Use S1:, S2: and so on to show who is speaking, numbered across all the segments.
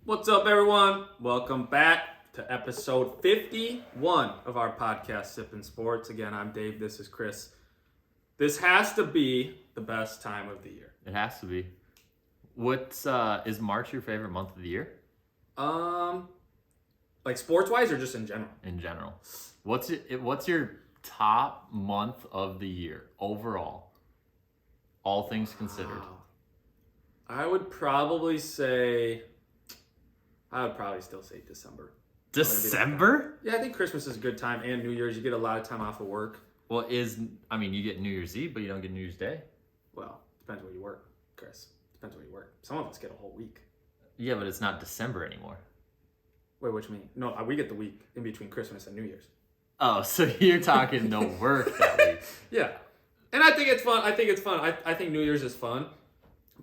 S1: What's up, everyone? Welcome back to episode 51 of our podcast, Sippin' Sports. Again, I'm Dave. This is Chris. This has to be the best time of the year.
S2: It has to be. Is March your favorite month of the year?
S1: Like sports-wise or just in general?
S2: In general. What's your top month of the year overall? All things considered.
S1: Wow. I would probably still say December.
S2: December?
S1: Yeah, I think Christmas is a good time, and New Year's. You get a lot of time off of work.
S2: Well, you get New Year's Eve, but you don't get New Year's Day.
S1: Well, depends where you work, Chris. Depends where you work. Some of us get a whole week.
S2: Yeah, but it's not December anymore.
S1: Wait, what you mean? No, we get the week in between Christmas and New Year's.
S2: Oh, so you're talking no work that week.
S1: Yeah. And I think it's fun. I think New Year's is fun.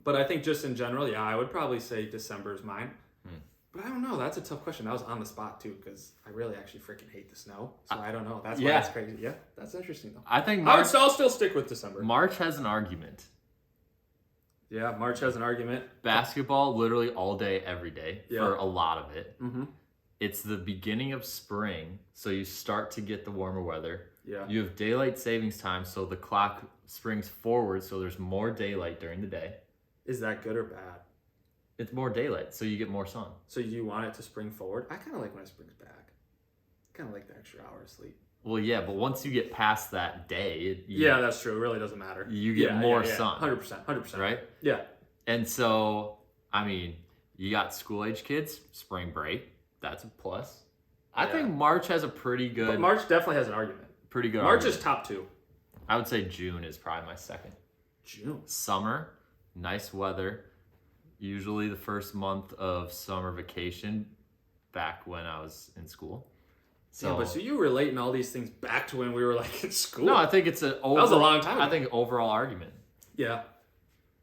S1: But I think just in general, yeah, I would probably say December is mine. But I don't know. That's a tough question. That was on the spot, too, because I really actually freaking hate the snow. So I don't know. That's why it's crazy. Yeah, that's interesting, though.
S2: I think
S1: I'll still stick with December.
S2: March has an argument.
S1: Yeah, March has an argument.
S2: Basketball, literally all day, every day, for a lot of it.
S1: Mm-hmm.
S2: It's the beginning of spring, so you start to get the warmer weather.
S1: Yeah.
S2: You have daylight savings time, so the clock springs forward, so there's more daylight during the day.
S1: Is that good or bad?
S2: It's more daylight, so you get more sun.
S1: So you want it to spring forward? I kind of like when it springs back. I kind of like the extra hour of sleep.
S2: Well, yeah, but once you get past that day...
S1: Yeah, that's true. It really doesn't matter.
S2: You get more sun.
S1: 100%.
S2: Right?
S1: Yeah.
S2: And so, you got school-age kids, spring break. That's a plus. I think March has a pretty good...
S1: But March definitely has an argument.
S2: Pretty good
S1: March
S2: argument.
S1: is top two.
S2: I would say June is probably my second.
S1: June?
S2: Summer, nice weather. Usually the first month of summer vacation back when I was in school.
S1: So you relating all these things back to when we were like in school?
S2: No, I think it's that
S1: was a long time ago.
S2: I think overall argument.
S1: Yeah.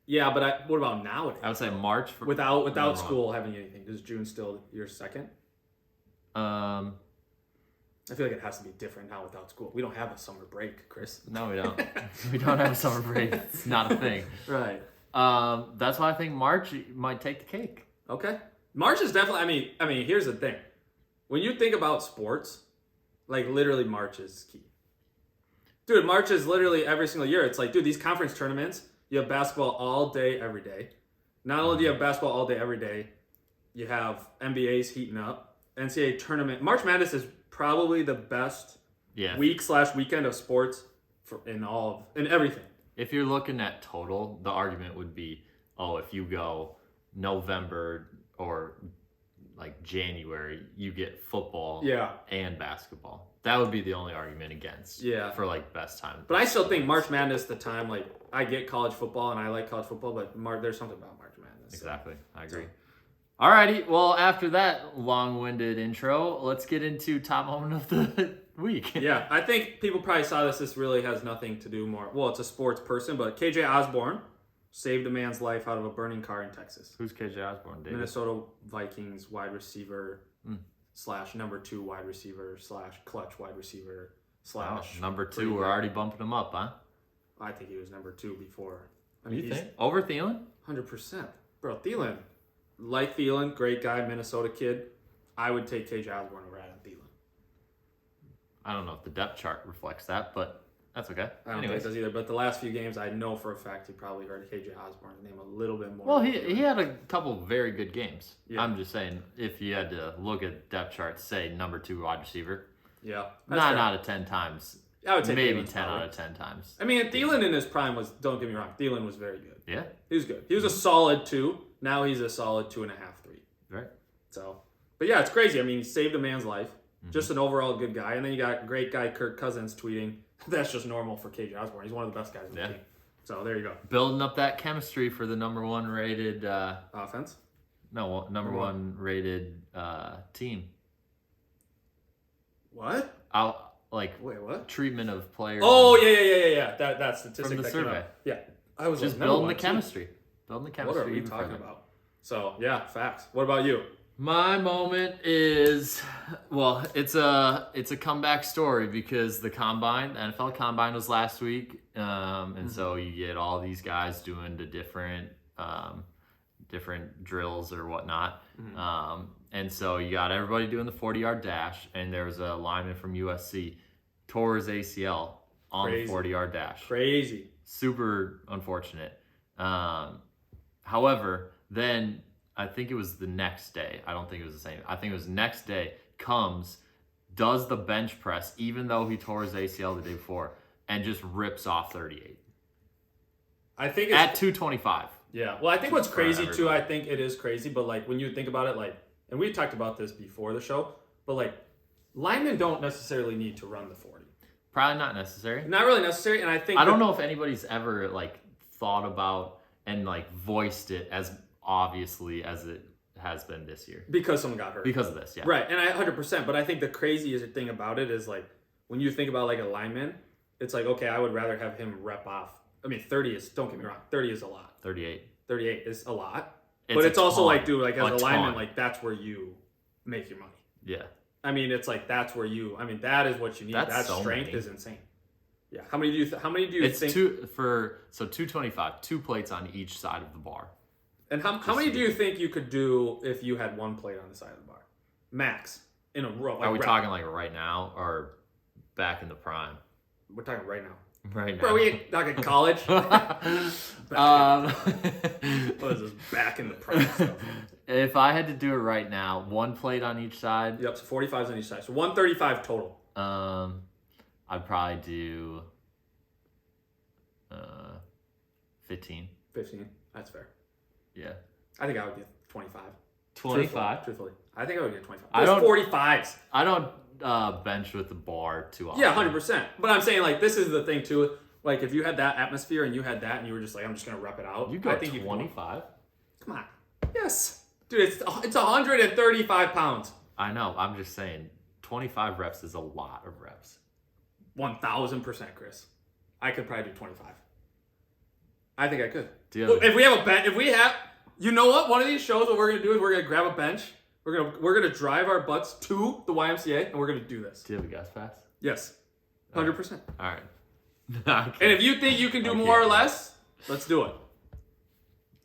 S1: Yeah, but what about nowadays?
S2: I would say March.
S1: Without school having anything. Is June still your second? I feel like it has to be different now without school. We don't have a summer break, Chris.
S2: No, we don't. We don't have a summer break. It's not a thing.
S1: Right.
S2: That's why I think March might take the cake.
S1: Okay. March is definitely, I mean, here's the thing. When you think about sports, like literally March is key. Dude, March is literally every single year. It's like, dude, these conference tournaments, you have basketball all day, every day. Not only do you have basketball all day, every day, you have NBA's heating up. NCAA tournament. March Madness is probably the best week/weekend of sports in everything.
S2: If you're looking at total, the argument would be, if you go November or like January, you get football and basketball. That would be the only argument against for like best time.
S1: But I still think March Madness, the time, like I get college football and I like college football, but there's something about March Madness.
S2: Exactly. I agree. Alrighty, well, after that long-winded intro, let's get into top moment of the week.
S1: Yeah, I think people probably saw this. This really has nothing to do more. Well, it's a sports person, but KJ Osborne saved a man's life out of a burning car in Texas.
S2: Who's KJ Osborne, David?
S1: Minnesota Vikings wide receiver / number 2 wide receiver / clutch wide receiver /
S2: number 2. We're already bumping him up, huh?
S1: I think he was number 2 before.
S2: You think? Over Thielen?
S1: 100%. Bro, Thielen. Like Thielen, great guy, Minnesota kid. I would take KJ Osborne over Adam Thielen.
S2: I don't know if the depth chart reflects that, but that's okay.
S1: I don't think it does either. But the last few games, I know for a fact you probably heard KJ Osborne's name a little bit more.
S2: Well, he had a couple very good games. Yeah. I'm just saying, if you had to look at depth charts, say number 2 wide receiver.
S1: Yeah.
S2: 9 out of 10 times.
S1: I would say
S2: maybe 10 out of 10 times.
S1: I mean, Thielen in his prime was, don't get me wrong, Thielen was very good.
S2: Yeah.
S1: He was good. He was a solid 2. Now he's a solid 2.5, 3.
S2: Right.
S1: So, but yeah, it's crazy. I mean, he saved a man's life. Just an overall good guy. And then you got great guy Kirk Cousins tweeting, that's just normal for KJ Osborne. He's one of the best guys in the team. So there you go.
S2: Building up that chemistry for the number 1 rated...
S1: offense?
S2: No, number 1 rated team.
S1: What?
S2: Wait, what? Treatment of players.
S1: Oh, yeah. That statistic
S2: from the
S1: that
S2: survey.
S1: Came out. Yeah. I was
S2: just building the chemistry. Building the chemistry.
S1: What are we talking about? So, yeah, facts. What about you?
S2: My moment is, well, it's a comeback story because the NFL Combine was last week, and so you get all these guys doing the different different drills or whatnot. And so you got everybody doing the 40-yard dash, and there was a lineman from USC tore his ACL on the 40-yard dash.
S1: Crazy.
S2: Super unfortunate. However, then I think it was the next day. I don't think it was the same. I think it was the next day. Does the bench press, even though he tore his ACL the day before, and just rips off 38.
S1: I think
S2: at 225.
S1: Yeah. Well, I think what's crazy too, I think it is crazy, but like when you think about it, like, and we talked about this before the show, but like linemen don't necessarily need to run the 40.
S2: Probably not necessary.
S1: Not really necessary, and I think
S2: I don't know if anybody's ever like thought about and like voiced it as obviously as it has been this year.
S1: Because someone got hurt.
S2: Because of this, yeah.
S1: Right, and I 100%, but I think the craziest thing about it is like when you think about like a lineman, it's like, okay, I would rather have him rep off. I mean, 30 is, don't get me wrong, 30 is a lot. 38 is a lot. But it's also like, dude, like as a lineman, like that's where you make your money.
S2: Yeah.
S1: I mean, it's like that is what you need. That strength is insane. Yeah. How many do you think?
S2: It's 225, 2 plates on each side of the bar.
S1: And how many do you think you could do if you had 1 plate on the side of the bar? Max in a row. Like
S2: are we talking like right now or back in the prime?
S1: We're talking right now.
S2: Right now.
S1: Bro, we ain't talking college. What is this? Back in the prime stuff.
S2: If I had to do it right now, 1 plate on each side.
S1: Yep, so 45s on each side. So 135 total.
S2: I'd probably do 15.
S1: 15. That's fair.
S2: Yeah.
S1: I think I would get 25.
S2: 25?
S1: Truthfully. I think I would get 25.
S2: I don't
S1: 45s.
S2: I don't bench with the bar too often.
S1: Yeah, 100%. But I'm saying, like, this is the thing, too. Like, if you had that atmosphere and you had that and you were just like, I'm just going to rep it out.
S2: You go 25?
S1: Come on. Yes. Dude, it's 135 pounds.
S2: I know. I'm just saying, 25 reps is a lot of reps.
S1: 1,000%, Chris. I could probably do 25. I think I could.
S2: Look,
S1: if we have a bench, you know what? One of these shows, what we're gonna do is we're gonna grab a bench. We're gonna drive our butts to the YMCA and we're gonna do this.
S2: Do you have a gas pass?
S1: Yes, 100%.
S2: All right.
S1: And if you think you can do more or less, let's do it.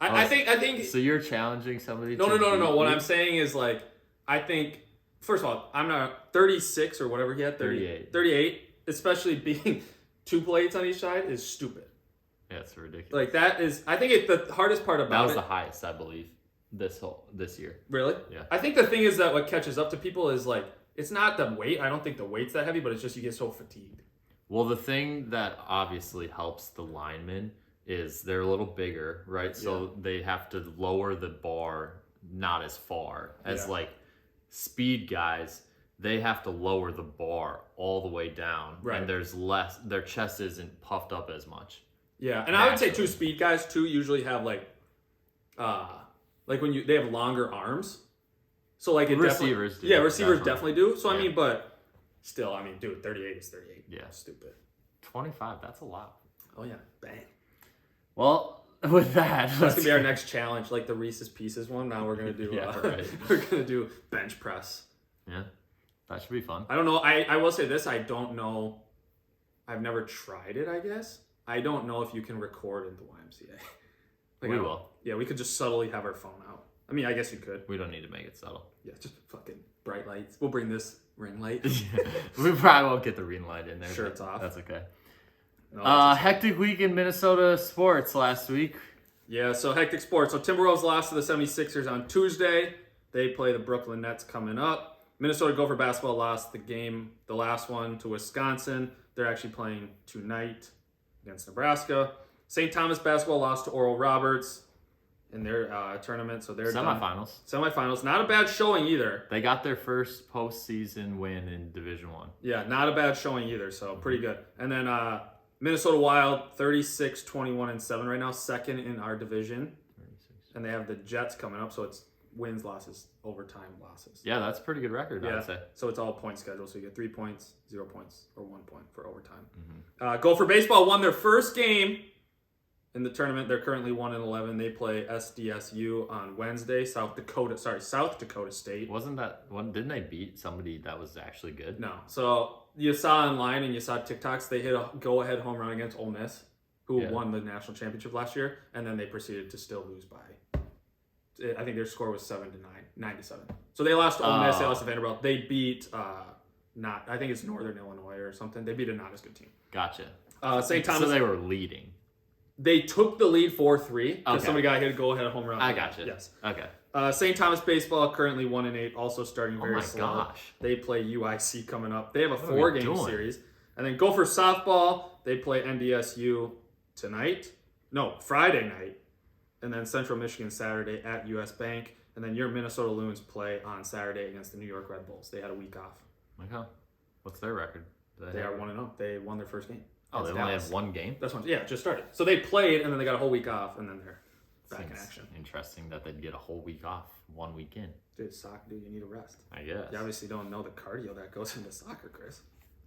S1: I think.
S2: So you're challenging somebody?
S1: No. What I'm saying is like, I think first of all, I'm not 36 or whatever he had.
S2: 38.
S1: 38, especially being 2 plates on each side is stupid.
S2: Yeah, it's ridiculous.
S1: Like that is, I think the hardest part about
S2: that was the highest, I believe, this year.
S1: Really?
S2: Yeah.
S1: I think the thing is that what catches up to people is like, it's not the weight. I don't think the weight's that heavy, but it's just you get so fatigued.
S2: Well, the thing that obviously helps the linemen is they're a little bigger, right? So they have to lower the bar not as far as like speed guys. They have to lower the bar all the way down, right? And there's less. Their chest isn't puffed up as much.
S1: Yeah, and I would say 2 speed guys too usually have like when they have longer arms. So like
S2: receivers do.
S1: Yeah, receivers definitely do. So I mean, but still, I mean, dude, 38 is 38.
S2: Yeah,
S1: stupid.
S2: 25, that's a lot.
S1: Oh yeah, bang.
S2: Well, with that's
S1: gonna be our next challenge, like the Reese's Pieces one. Now we're gonna do we're gonna do bench press.
S2: Yeah, that should be fun.
S1: I don't know. I will say this. I don't know. I've never tried it. I guess. I don't know if you can record in the YMCA.
S2: We will.
S1: Yeah, we could just subtly have our phone out. I mean, I guess you could.
S2: We don't need to make it subtle.
S1: Yeah, just fucking bright lights. We'll bring this ring light.
S2: We probably won't get the ring light in there.
S1: Sure, it's off.
S2: That's okay.
S1: No,
S2: hectic week in Minnesota sports last week.
S1: Yeah, so hectic sports. So Timberwolves lost to the 76ers on Tuesday. They play the Brooklyn Nets coming up. Minnesota Gopher basketball lost the last one, to Wisconsin. They're actually playing tonight against Nebraska. St. Thomas basketball lost to Oral Roberts in their tournament, so they're
S2: semifinals.
S1: Semifinals, not a bad showing either.
S2: They got their first postseason win in Division I.
S1: Yeah, not a bad showing either, so pretty good. And then Minnesota Wild, 36-21-7 right now, second in our division. 36. And they have the Jets coming up, so it's wins, losses, overtime losses.
S2: Yeah, that's a pretty good record, I would say.
S1: So it's all point schedule. So you get 3 points, 0 points, or 1 point for overtime. Mm-hmm. Gopher baseball won their first game in the tournament. They're currently 1-11. They play SDSU on Wednesday. South Dakota State.
S2: Didn't they beat somebody that was actually good?
S1: No. So you saw online and you saw TikToks. They hit a go-ahead home run against Ole Miss, who won the national championship last year, and then they proceeded to still lose by I think their score was 9-7. So they lost to Ole Miss. They lost to Vanderbilt. They beat I think it's Northern Illinois or something. They beat a not as good team.
S2: Gotcha.
S1: St. Thomas.
S2: So they were leading.
S1: They took the lead 4-3 because
S2: Okay.
S1: somebody got hit a go-ahead home run.
S2: I gotcha.
S1: Yes.
S2: Okay.
S1: St. Thomas baseball currently 1-8, also starting very slow.
S2: Oh my gosh.
S1: They play UIC coming up. They have a
S2: What are we
S1: 4-game
S2: doing?
S1: series. And then Gopher softball, they play NDSU Friday night. And then Central Michigan Saturday at US Bank. And then your Minnesota Loons play on Saturday against the New York Red Bulls. They had a week off.
S2: Okay. What's their record?
S1: They are 1-0. They won their first game.
S2: Oh, they only have one game?
S1: That's one. Yeah, it just started. So they played, and then they got a whole week off, and then they're back in action.
S2: Interesting that they'd get a whole week off 1 week in.
S1: Dude, soccer, you need a rest.
S2: I guess.
S1: You obviously don't know the cardio that goes into soccer, Chris.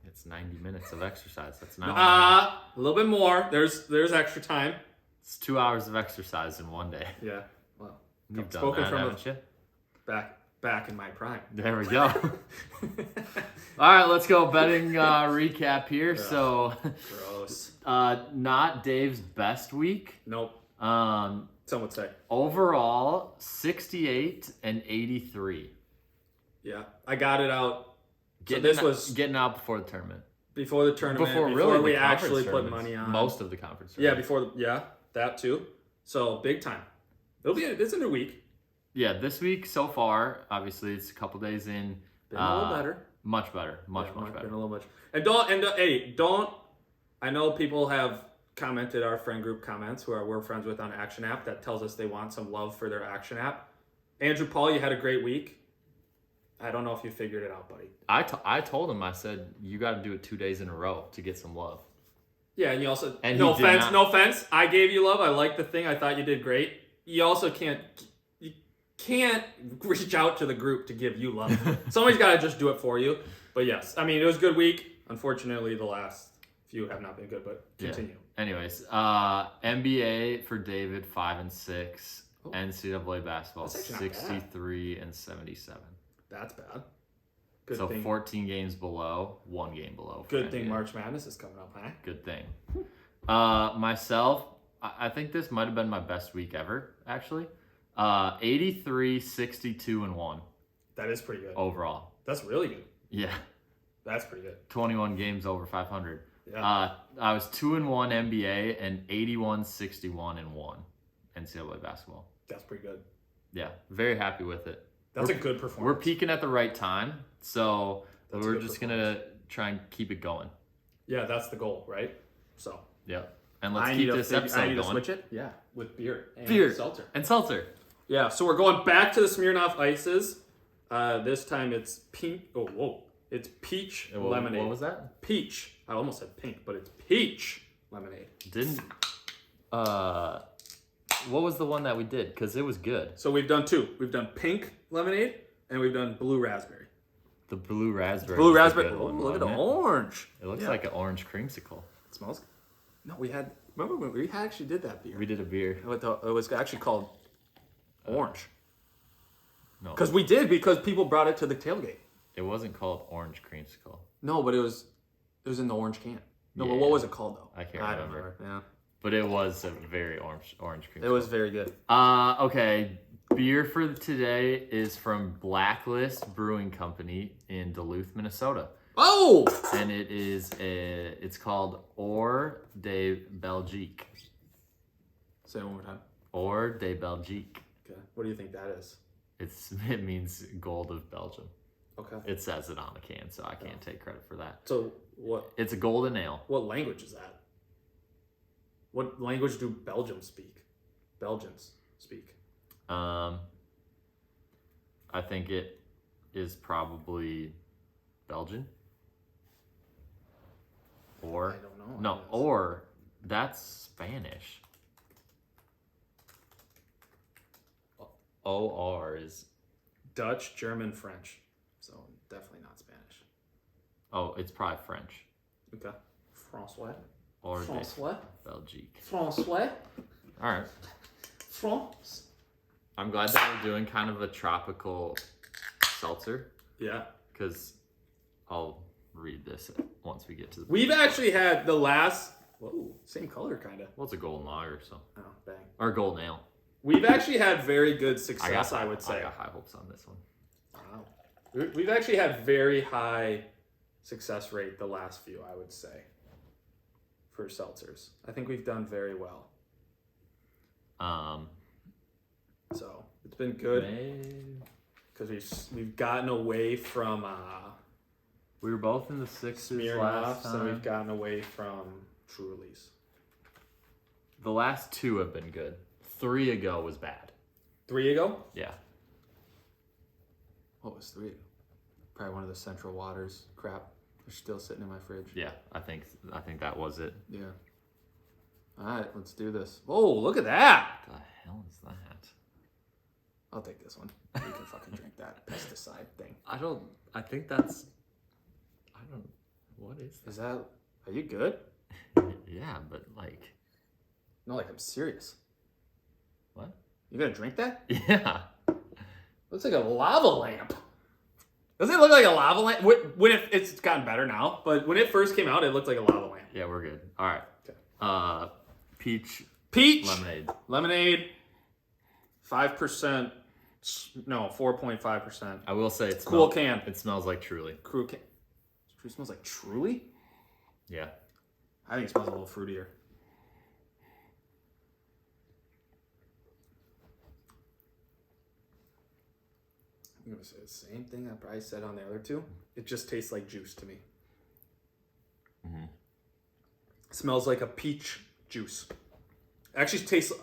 S2: It's 90 minutes of exercise. That's not
S1: a little bit more. There's extra time.
S2: It's 2 hours of exercise in one day.
S1: Yeah. Well,
S2: You've done
S1: spoken
S2: that,
S1: from
S2: haven't you?
S1: back in my prime.
S2: There we go. All right, let's go betting recap here.
S1: Ugh,
S2: So,
S1: gross.
S2: not Dave's best week.
S1: Nope.
S2: Um,
S1: Some would say.
S2: Overall, 68 and 83.
S1: Yeah, I got it out.
S2: Getting out before the tournament.
S1: Before the tournament. Before
S2: really
S1: we
S2: the
S1: actually
S2: conference
S1: put money on.
S2: Most of the conference
S1: Yeah,
S2: tournaments.
S1: that too. So big time. It's a new week.
S2: Yeah, this week so far, obviously it's a couple days in.
S1: Been a little better.
S2: Much better. Much better.
S1: Been a little much. And don't. I know people have commented our friend group comments who we're friends with on Action App that tells us they want some love for their Action App. Andrew Paul, you had a great week. I don't know if you figured it out, buddy.
S2: I told him, I said, you got to do it 2 days in a row to get some love.
S1: Yeah, and you also,
S2: and
S1: no offense, I gave you love. I liked the thing. I thought you did great. You also can't reach out to the group to give you love. Somebody's got to just do it for you. But yes, I mean, it was a good week. Unfortunately, the last few have not been good, but continue.
S2: Yeah. Anyways, NBA for David, 5 and 6. Oh. NCAA basketball, 63 and 77.
S1: That's bad.
S2: Good thing. 14 games below, 1 game below.
S1: Good thing March Madness is coming up, huh?
S2: Good thing. Myself, I think this might have been my best week ever, actually. 83, 62, and 1.
S1: That is pretty good.
S2: Overall.
S1: That's really good.
S2: Yeah.
S1: That's pretty good.
S2: 21 games over 500.
S1: Yeah.
S2: I was 2-1 NBA and 81, 61, and 1 NCAA basketball.
S1: That's pretty good.
S2: Yeah. Very happy with it.
S1: That's a good performance.
S2: We're peaking at the right time, so we're just going to try and keep it going.
S1: Yeah, that's the goal, right? So.
S2: Yeah. And let's keep this episode going.
S1: I need to switch it? Yeah, with beer. Seltzer.
S2: And seltzer.
S1: Yeah, so we're going back to the Smirnoff Ices. This time it's pink. Oh, whoa. It's peach lemonade.
S2: What was that?
S1: Peach. I almost said pink, but it's peach lemonade.
S2: What was the one that we did? Because it was good.
S1: So we've done 2. We've done pink lemonade, and we've done blue raspberry.
S2: The blue raspberry.
S1: Blue raspberry. Oh, look at the orange.
S2: It looks like an orange creamsicle.
S1: It smells good. No, remember when we actually did that beer?
S2: We did a beer.
S1: It was actually called orange.
S2: No.
S1: Because people brought it to the tailgate.
S2: It wasn't called orange creamsicle.
S1: No, but it was in the orange can. No, but what was it called though?
S2: I can't remember.
S1: Don't remember. Yeah.
S2: But it was a very orange creamsicle.
S1: It was very good.
S2: Okay. Beer for today is from Blacklist Brewing Company in Duluth, Minnesota.
S1: Oh!
S2: And it's called Or de Belgique.
S1: Say it one more time.
S2: Or de Belgique.
S1: Okay. What do you think that is?
S2: It means gold of Belgium.
S1: Okay.
S2: It says it on the can, so I can't take credit for that.
S1: So what?
S2: It's a golden ale.
S1: What language is that? What language do Belgians speak?
S2: I think it is probably Belgian. Or
S1: I don't know.
S2: No, or that's Spanish. OR is
S1: Dutch, German, French. So definitely not Spanish.
S2: Oh, it's probably French.
S1: Okay. François.
S2: Or
S1: François.
S2: Belgique.
S1: François.
S2: All right.
S1: France.
S2: I'm glad that we're doing kind of a tropical seltzer.
S1: Yeah.
S2: Because I'll read this once we get to the...
S1: We've actually had the last... Whoa, same color, kind of.
S2: Well, it's a golden lager, so...
S1: Oh, bang.
S2: Or golden ale.
S1: We've actually had very good success, I would say.
S2: I got high hopes on this one.
S1: Wow. We've actually had very high success rate the last few, I would say, for seltzers. I think we've done very well. So it's been good because we've gotten away from
S2: we were both in the sixes
S1: Smirnoff,
S2: last time.
S1: so we've gotten away from Truly's.
S2: The last 2 have been good. 3 ago was bad.
S1: 3 ago?
S2: Yeah.
S1: What was 3 ago? Probably one of the Central Waters crap. They're still sitting in my fridge.
S2: Yeah, I think that was it.
S1: Yeah. All right, let's do this. Oh, look at that!
S2: What the hell is that?
S1: I'll take this one. You can fucking drink that pesticide thing.
S2: What is that?
S1: Is that? Are you good?
S2: Yeah, but like.
S1: No, like I'm serious.
S2: What?
S1: You gonna drink that?
S2: Yeah.
S1: Looks like a lava lamp. Doesn't it look like a lava lamp? It's gotten better now, but when it first came out, it looked like a lava lamp.
S2: Yeah, we're good. All right.
S1: Okay.
S2: Peach.
S1: Lemonade. 5%. No, 4.5%.
S2: I will say it's
S1: cool can.
S2: It smells like Truly.
S1: Cool can. It smells like Truly?
S2: Yeah.
S1: I think it smells a little fruitier. I'm going to say the same thing I probably said on the other 2. It just tastes like juice to me.
S2: Mm-hmm.
S1: It smells like a peach juice. It actually tastes...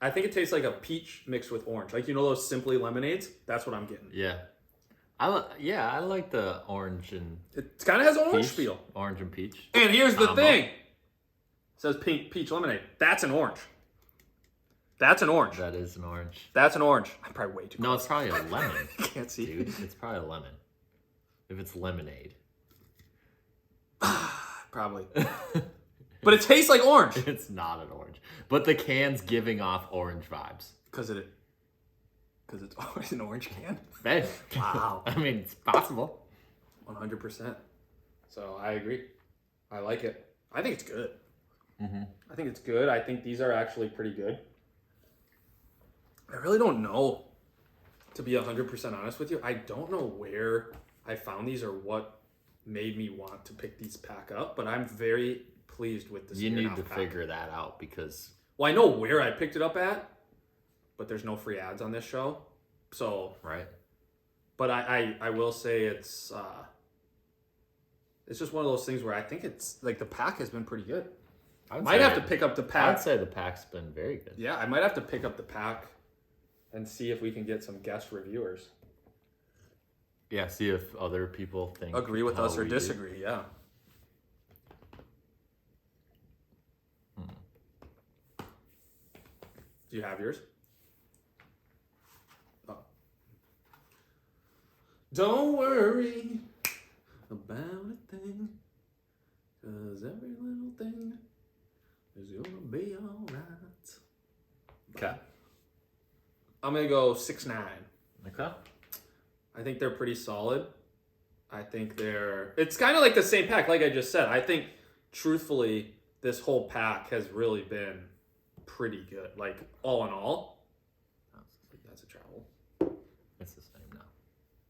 S1: I think it tastes like a peach mixed with orange. Like, you know those Simply lemonades? That's what I'm getting.
S2: Yeah. I like the orange and...
S1: It kind of has an orange
S2: peach,
S1: feel.
S2: Orange and peach.
S1: And here's the thing. It says peach lemonade. That's an orange. That's an orange.
S2: That is an orange.
S1: That's an orange. I'm probably way too
S2: No, it's probably a lemon.
S1: Can't see.
S2: Dude, it's probably a lemon. If it's lemonade.
S1: Probably. But it tastes like orange.
S2: It's not an orange. But the can's giving off orange vibes.
S1: Because it's always an orange can?
S2: Hey.
S1: Wow.
S2: I mean, it's possible.
S1: 100%. So I agree. I like it. I think it's good.
S2: Mm-hmm.
S1: I think it's good. I think these are actually pretty good. I really don't know, to be 100% honest with you. I don't know where I found these or what made me want to pick these pack up, but I'm very pleased with this.
S2: You need to figure that out because...
S1: Well, I know where I picked it up at, but there's no free ads on this show. So...
S2: Right.
S1: But I will say it's just one of those things where I think it's, like, the pack has been pretty good. I might have to pick up the pack.
S2: I'd say the pack's been very good.
S1: Yeah, I might have to pick up the pack and see if we can get some guest reviewers.
S2: Yeah, see if other people
S1: agree with us or disagree. Yeah. Do you have yours? Oh. Don't worry about a thing, 'cause every little thing is gonna be alright.
S2: Okay.
S1: I'm gonna go 6.9.
S2: Okay.
S1: I think they're pretty solid. I think it's kind of like the same pack, like I just said. I think, truthfully, this whole pack has really been pretty good. Like, all in all. Oh, that's a travel.
S2: It's the same now.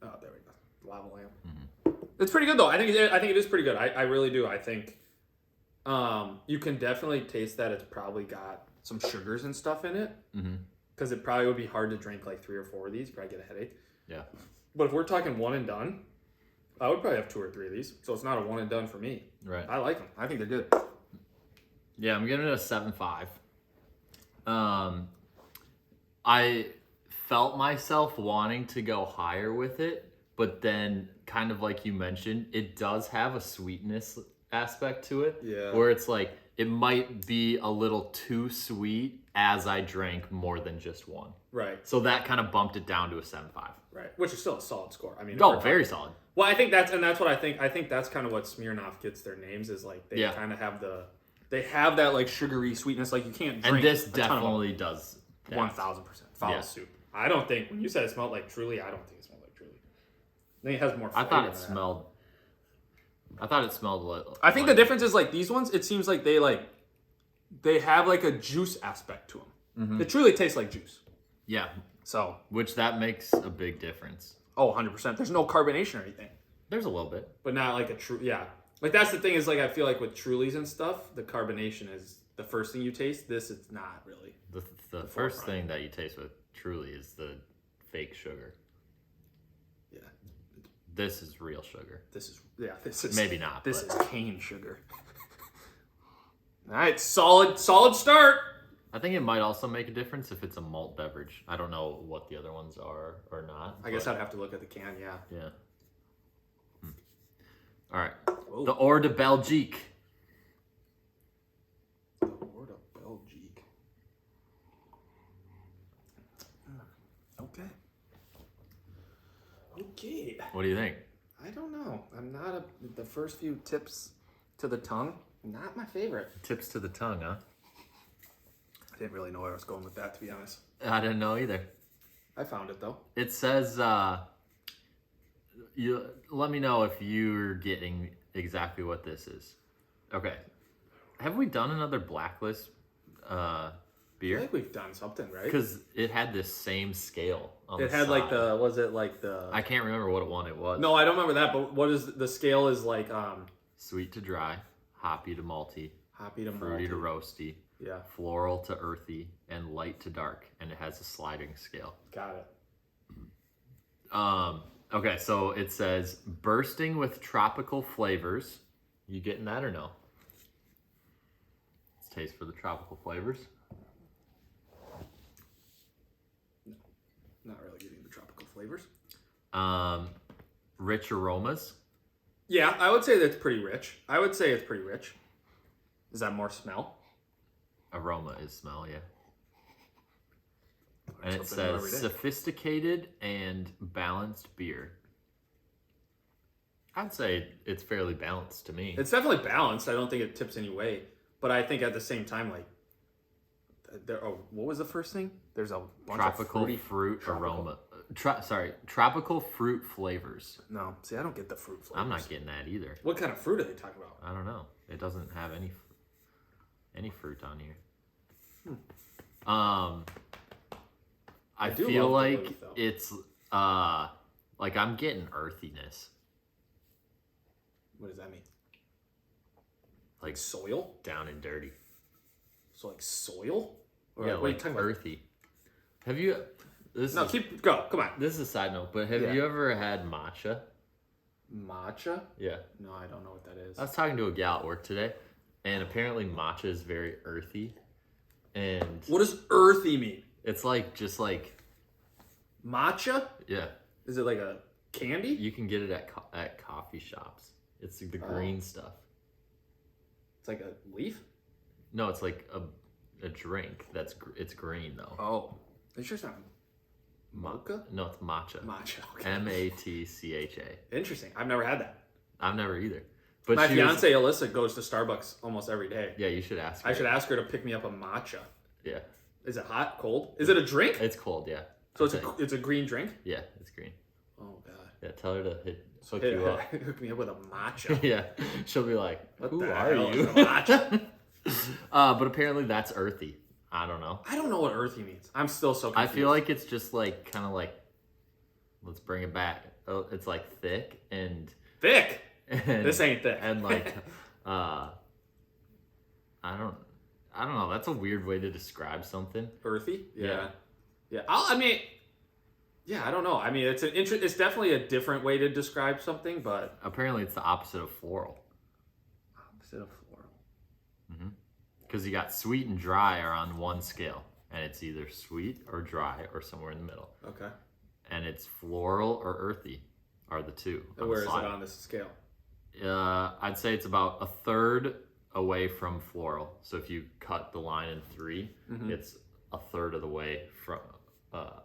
S1: Oh, there we go. Lava lamp.
S2: Mm-hmm.
S1: It's pretty good, though. I think it is pretty good. I really do. I think you can definitely taste that it's probably got some sugars and stuff in it.
S2: Mm-hmm.
S1: Because it probably would be hard to drink like 3 or 4 of these. You'd probably get a headache.
S2: Yeah.
S1: But if we're talking one and done, I would probably have 2 or 3 of these. So it's not a one and done for me.
S2: Right.
S1: I like them. I think they're good.
S2: Yeah, I'm giving it a 7.5. I felt myself wanting to go higher with it, but then kind of like you mentioned, it does have a sweetness aspect to it.
S1: Yeah.
S2: Where it's like, it might be a little too sweet as I drank more than just one.
S1: Right.
S2: So that kind of bumped it down to a 7.5.
S1: Right. Which is still a solid score. I mean,
S2: very solid.
S1: Well, I think that's what I think. I think that's kind of what Smirnoff gets their names is like they kind of have they have that like sugary sweetness like you can't drink.
S2: And this definitely does.
S1: 1,000%. Follow suit. I don't think when you said it smelled like Truly, I don't think it smelled like Truly. I think it has more flavor.
S2: I thought it smelled a little.
S1: I think the difference is like these ones, it seems like they have like a juice aspect to them. It truly tastes like juice.
S2: Yeah.
S1: So,
S2: which that makes a big difference.
S1: Oh, 100%. There's no carbonation or anything.
S2: There's a little bit.
S1: But not like a true, yeah. Like that's the thing is like I feel like with Trulies and stuff, the carbonation is the first thing you taste. This it's not really.
S2: The first thing that you taste with Truly is the fake sugar.
S1: Yeah.
S2: This is real sugar.
S1: This is
S2: maybe not.
S1: This is cane sugar. All right, solid start.
S2: I think it might also make a difference if it's a malt beverage. I don't know what the other ones are or not.
S1: I guess I'd have to look at the can, yeah.
S2: Yeah. All right. Whoa. The Hors de Belgique.
S1: The Hors de Belgique. Okay. Okay.
S2: What do you think?
S1: I don't know. I'm not the first few tips to the tongue, not my favorite.
S2: Tips to the tongue, huh?
S1: I didn't really know where I was going with that, to be honest.
S2: I didn't know either.
S1: I found it, though.
S2: It says, you let me know if you're getting exactly what this is. Okay. Have we done another Blacklist beer?
S1: I feel like we've done something, right?
S2: Because it had this same scale on
S1: it
S2: the
S1: had
S2: side.
S1: like the, was it like the...
S2: I can't remember what one it was.
S1: No, I don't remember that, but what is the scale is like...
S2: Sweet to dry, hoppy to malty, fruity to roasty,
S1: yeah,
S2: floral to earthy, and light to dark, and it has a sliding scale.
S1: Got it.
S2: Okay, so it says bursting with tropical flavors. You getting that or no? Let's taste for the tropical flavors.
S1: No, not really getting the tropical flavors.
S2: Rich aromas.
S1: Yeah, I would say that's pretty rich. I would say it's pretty rich. Is that more smell?
S2: Aroma is smell, yeah. And it says sophisticated and balanced beer. I'd say it's fairly balanced to me.
S1: It's definitely balanced. I don't think it tips any way. But I think at the same time, like, what was the first thing? There's a bunch
S2: tropical
S1: of
S2: fruit aroma. Tropical fruit flavors.
S1: No, see, I don't get the fruit flavors.
S2: I'm not getting that either.
S1: What kind of fruit are they talking about?
S2: I don't know. It doesn't have any fruit on here. I feel like it's like I'm getting earthiness.
S1: What does that mean?
S2: Like
S1: soil?
S2: Down and dirty.
S1: So like soil?
S2: Or yeah, like earthy. Have you...
S1: Go. Come on.
S2: This is a side note, but have you ever had matcha?
S1: Matcha?
S2: Yeah.
S1: No, I don't know what that is.
S2: I was talking to a gal at work today, and apparently matcha is very earthy. And
S1: what does earthy mean?
S2: It's like just like
S1: matcha?
S2: Yeah.
S1: Is it like a candy?
S2: You can get it at coffee shops. It's the green stuff.
S1: It's like a leaf?
S2: No, it's like a drink it's green though.
S1: Oh. It's just not mocha?
S2: No, it's matcha.
S1: Matcha. Okay.
S2: Matcha.
S1: Interesting. I've never had that.
S2: I've never either. But
S1: my fiance Alyssa goes to Starbucks almost every day.
S2: Yeah, you should ask her.
S1: I should ask her to pick me up a matcha.
S2: Yeah.
S1: Is it hot? Cold? Is it a drink?
S2: It's cold, yeah.
S1: So it's a green drink?
S2: Yeah, it's green.
S1: Oh god.
S2: Yeah, tell her to hook you up.
S1: Hook me up with a matcha.
S2: Yeah. She'll be like,
S1: who
S2: are you?
S1: Matcha?
S2: But apparently that's earthy. I don't know.
S1: I don't know what earthy means. I'm still so confused.
S2: I feel like it's just like kind of like, let's bring it back. Oh, it's like thick and
S1: thick. This ain't thick.
S2: And like, I don't know. That's a weird way to describe something.
S1: Earthy. Yeah. I don't know. I mean, it's definitely a different way to describe something, but
S2: apparently it's the opposite of floral.
S1: Opposite of floral.
S2: Because you got sweet and dry are on one scale, and it's either sweet or dry or somewhere in the middle.
S1: Okay.
S2: And it's floral or earthy are the two.
S1: And where is it on this scale?
S2: I'd say it's about a third away from floral. So if you cut the line in 3, it's a third of the way from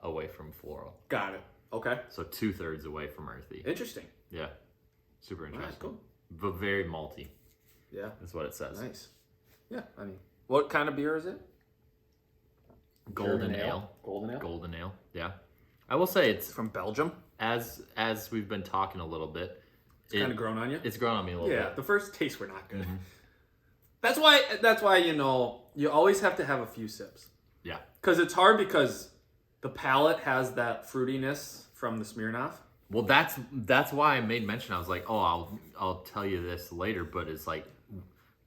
S2: away from floral.
S1: Got it. Okay.
S2: So 2/3 away from earthy.
S1: Interesting.
S2: Yeah. Super interesting.
S1: Right, cool.
S2: But very malty.
S1: Yeah.
S2: That's what it says.
S1: Nice. Yeah. I mean, what kind of beer is it?
S2: Golden ale.
S1: Golden ale.
S2: Golden ale. Yeah. I will say it's
S1: from Belgium.
S2: As we've been talking a little bit.
S1: It's kind of grown on you?
S2: It's grown on me a little bit.
S1: Yeah, the first tastes were not good. That's why, you always have to have a few sips.
S2: Yeah.
S1: Because it's hard because the palate has that fruitiness from the Smirnoff.
S2: Well, that's why I made mention. I was like, oh, I'll tell you this later, but it's like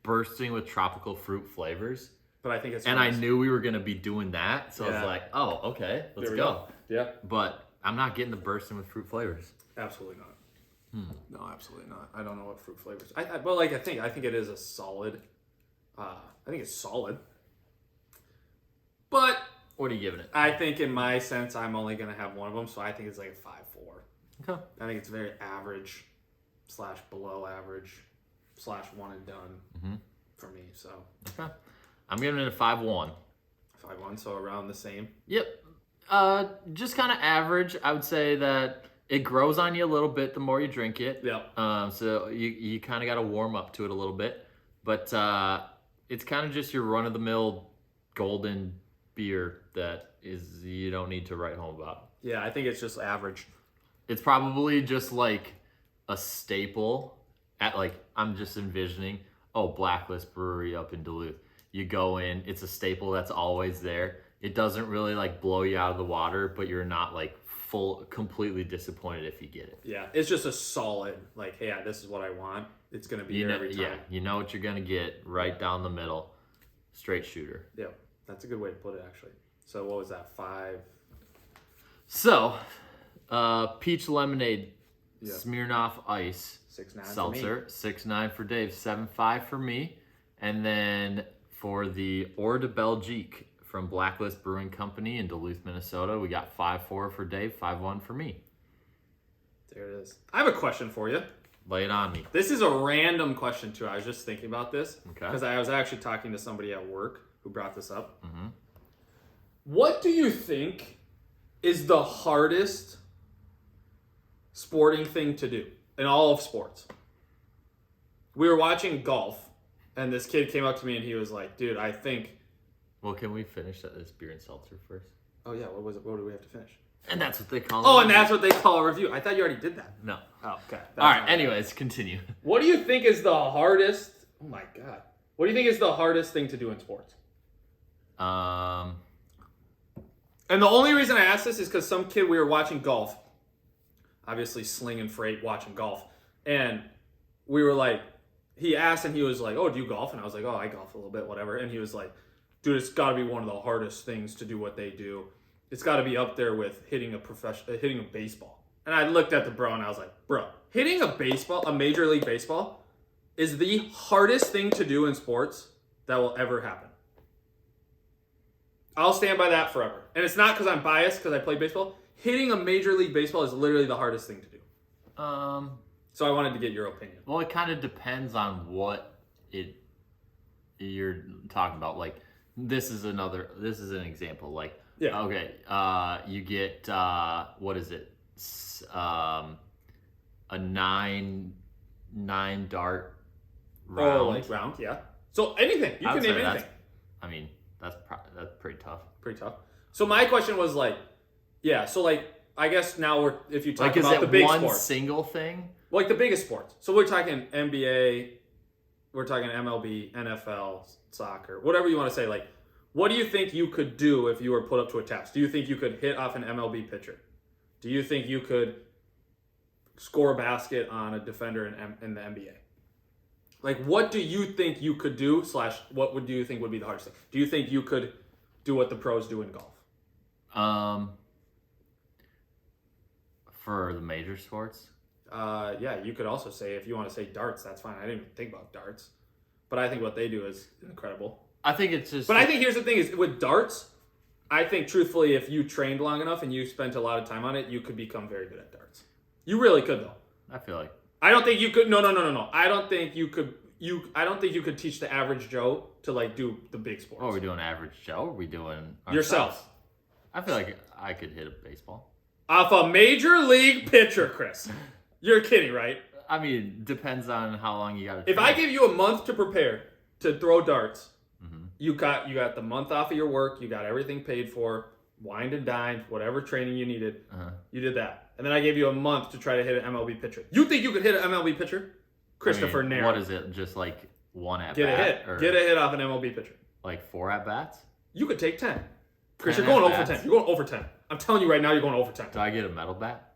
S2: bursting with tropical fruit flavors.
S1: But I think it's
S2: and I knew we were gonna be doing that, so I was like, oh, okay, let's go.
S1: Yeah.
S2: But I'm not getting the bursting with fruit flavors.
S1: Absolutely not. No, absolutely not. I don't know what fruit flavors. I think it is a solid. I think it's solid. But
S2: what are you giving it?
S1: I think in my sense, I'm only gonna have one of them, so I think it's like a 5.4.
S2: Okay.
S1: I think it's very average / below average / one and done for me. So.
S2: Okay. I'm giving it a 5.1.
S1: 5.1, so around the same.
S2: Yep. Just kind of average. I would say that it grows on you a little bit the more you drink it.
S1: Yeah.
S2: So you kind of got to warm up to it a little bit, but it's kind of just your run-of-the-mill golden beer that is you don't need to write home about.
S1: Yeah, I think it's just average.
S2: It's probably just like a staple at like I'm just envisioning. Oh, Blacklist Brewery up in Duluth. You go in, it's a staple that's always there. It doesn't really like blow you out of the water, but you're not like completely disappointed if you get it.
S1: Yeah, it's just a solid, like, hey, this is what I want. It's going to be here every time.
S2: Yeah, you know what you're going to get right down the middle. Straight shooter.
S1: Yeah, that's a good way to put it, actually. So what was that, 5?
S2: So, peach lemonade, Smirnoff Ice,
S1: 6.9
S2: Seltzer, 6.9 for Dave, 7.5 for me. And then for the Hors de Belgique from Blacklist Brewing Company in Duluth, Minnesota, we got 5.4 for Dave, 5.1 for me.
S1: There it is. I have a question for you.
S2: Lay it on me.
S1: This is a random question, too. I was just thinking about this.
S2: Okay.
S1: Because I was actually talking to somebody at work who brought this up.
S2: Mm-hmm.
S1: What do you think is the hardest sporting thing to do in all of sports? We were watching golf. And this kid came up to me and he was like, dude, I think...
S2: Well, can we finish this beer and seltzer first?
S1: Oh, yeah. What was it? What do we have to finish?
S2: And that's what they call
S1: it. Oh, and that's what they call a review. I thought you already did that.
S2: No.
S1: Oh, okay.
S2: All right. Anyways, continue.
S1: What do you think is the hardest... Oh, my God. What do you think is the hardest thing to do in sports? And the only reason I asked this is because some kid, we were watching golf. Obviously, sling and freight, watching golf. And we were like... He asked and he was like, oh, do you golf? And I was like, oh, I golf a little bit, whatever. And he was like, dude, it's got to be one of the hardest things to do what they do. It's got to be up there with hitting a baseball. And I looked at the bro and I was like, bro, hitting a baseball, a Major League Baseball, is the hardest thing to do in sports that will ever happen. I'll stand by that forever. And it's not because I'm biased because I play baseball. Hitting a Major League Baseball is literally the hardest thing to do. So I wanted to get your opinion.
S2: Well, it kind of depends on what you're talking about. Like, this is an example. Like,
S1: yeah.
S2: Okay, you get, what is it? A nine dart round.
S1: Oh, like round, yeah. So anything. You can name anything.
S2: That's pretty tough.
S1: Pretty tough. So my question was like, yeah, so like, I guess now if you talk
S2: like,
S1: about the big
S2: one
S1: sports.
S2: Single thing?
S1: Like the biggest sports. So we're talking NBA, we're talking MLB, NFL, soccer, whatever you want to say. Like, what do you think you could do if you were put up to a task? Do you think you could hit off an MLB pitcher? Do you think you could score a basket on a defender in the NBA? Like, what do you think you could do / what do you think would be the hardest thing? Do you think you could do what the pros do in golf?
S2: For the major sports?
S1: Yeah, you could also say, if you want to say darts, that's fine. I didn't even think about darts. But I think what they do is incredible.
S2: I think it's just...
S1: But I think here's the thing is, with darts, I think truthfully, if you trained long enough and you spent a lot of time on it, you could become very good at darts. You really could, though.
S2: I feel like...
S1: I don't think you could... No. I don't think you could... I don't think you could teach the average Joe to, like, do the big sports.
S2: Oh, are we doing average Joe? Or are we doing...
S1: Yourself.
S2: I feel like I could hit a baseball.
S1: Off a Major League pitcher, Chris. You're kidding, right?
S2: I mean, depends on how long you got to.
S1: If I give you a month to prepare to throw darts, you got the month off of your work, you got everything paid for, wined and dined, whatever training you needed, you did that. And then I gave you a month to try to hit an MLB pitcher. You think you could hit an MLB pitcher? Christopher Nair.
S2: What is it? Just like one at bat?
S1: Get a hit. Get a hit off an MLB pitcher.
S2: Like 4 at bats?
S1: You could take 10. Chris, you're going over 10. You're going over 10. I'm telling you right now, you're going over 10.
S2: Do I get a metal bat?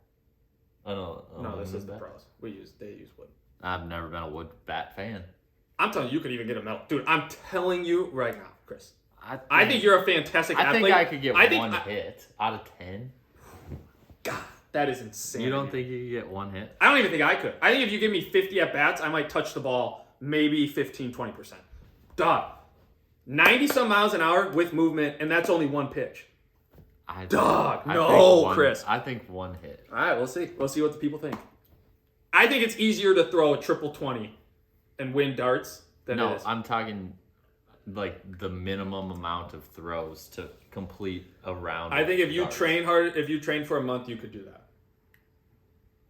S2: No,
S1: this is the pros. They use wood.
S2: I've never been a wood bat fan.
S1: I'm telling you, you could even get a metal. Dude, I'm telling you right now, Chris. I think you're a fantastic athlete.
S2: I think I could get one hit out of 10.
S1: God, that is insane.
S2: You don't think you could get one hit?
S1: I don't even think I could. I think if you give me 50 at-bats, I might touch the ball maybe 15, 20%. Dog. 90-some miles an hour with movement, and that's only one pitch. Chris.
S2: I think one hit.
S1: All right, we'll see. We'll see what the people think. I think it's easier to throw a triple 20 and win darts than it is.
S2: I'm talking like the minimum amount of throws to complete a round.
S1: I think if you train hard, if you train for a month, you could do that.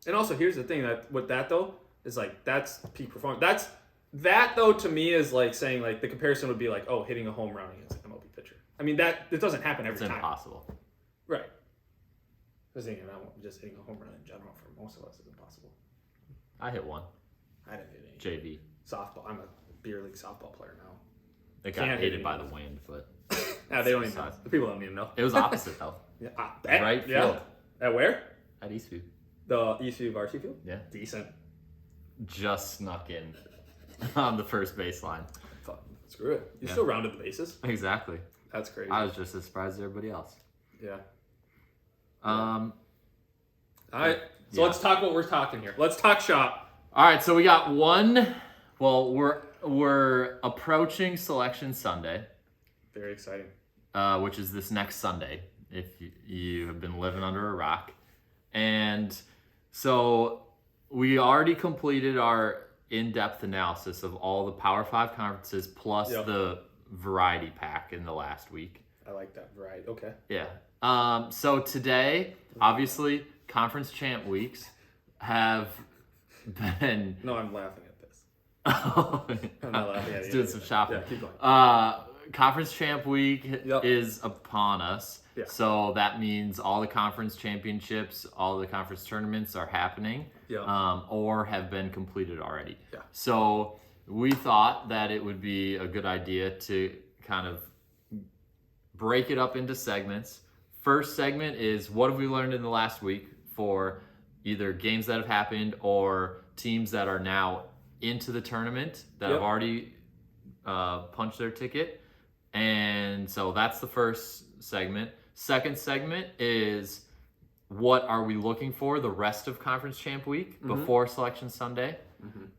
S1: And also, here's the thing that with that though is like that's peak performance. That though to me is like saying like the comparison would be like hitting a home run against an MLB pitcher. I mean it doesn't happen every time.
S2: It's impossible.
S1: Right. Just hitting a home run in general for most of us is impossible.
S2: I hit one.
S1: I didn't hit any.
S2: JV.
S1: Softball. I'm a beer league softball player now.
S2: It got hated by the wind, but
S1: they don't even know. The people don't even know.
S2: It was opposite though. Right field.
S1: At where?
S2: At Eastview.
S1: The Eastview varsity field?
S2: Yeah.
S1: Decent.
S2: Just snuck in on the first baseline.
S1: Fuck. Screw it. You still rounded the bases?
S2: Exactly.
S1: That's crazy.
S2: I was just as surprised as everybody else.
S1: Yeah.
S2: All
S1: right. So let's talk what we're talking here. Let's talk shop.
S2: All right. So we got one. Well, we're approaching Selection Sunday.
S1: Very exciting.
S2: Which is this next Sunday, if you have been living under a rock. And so we already completed our in-depth analysis of all the Power 5 conferences plus the variety pack in the last week.
S1: I like that variety. Okay.
S2: Yeah. So today, obviously, Conference Champ Weeks have been...
S1: No, I'm laughing at this.
S2: I'm
S1: not laughing at
S2: it. Doing some shopping.
S1: Yeah, keep going.
S2: Conference Champ Week is upon us.
S1: Yeah.
S2: So that means all the conference championships, all the conference tournaments are happening or have been completed already.
S1: Yeah.
S2: So we thought that it would be a good idea to kind of break it up into segments. First segment is what have we learned in the last week for either games that have happened or teams that are now into the tournament that have already punched their ticket. And so that's the first segment. Second segment is what are we looking for the rest of Conference Champ Week before Selection Sunday.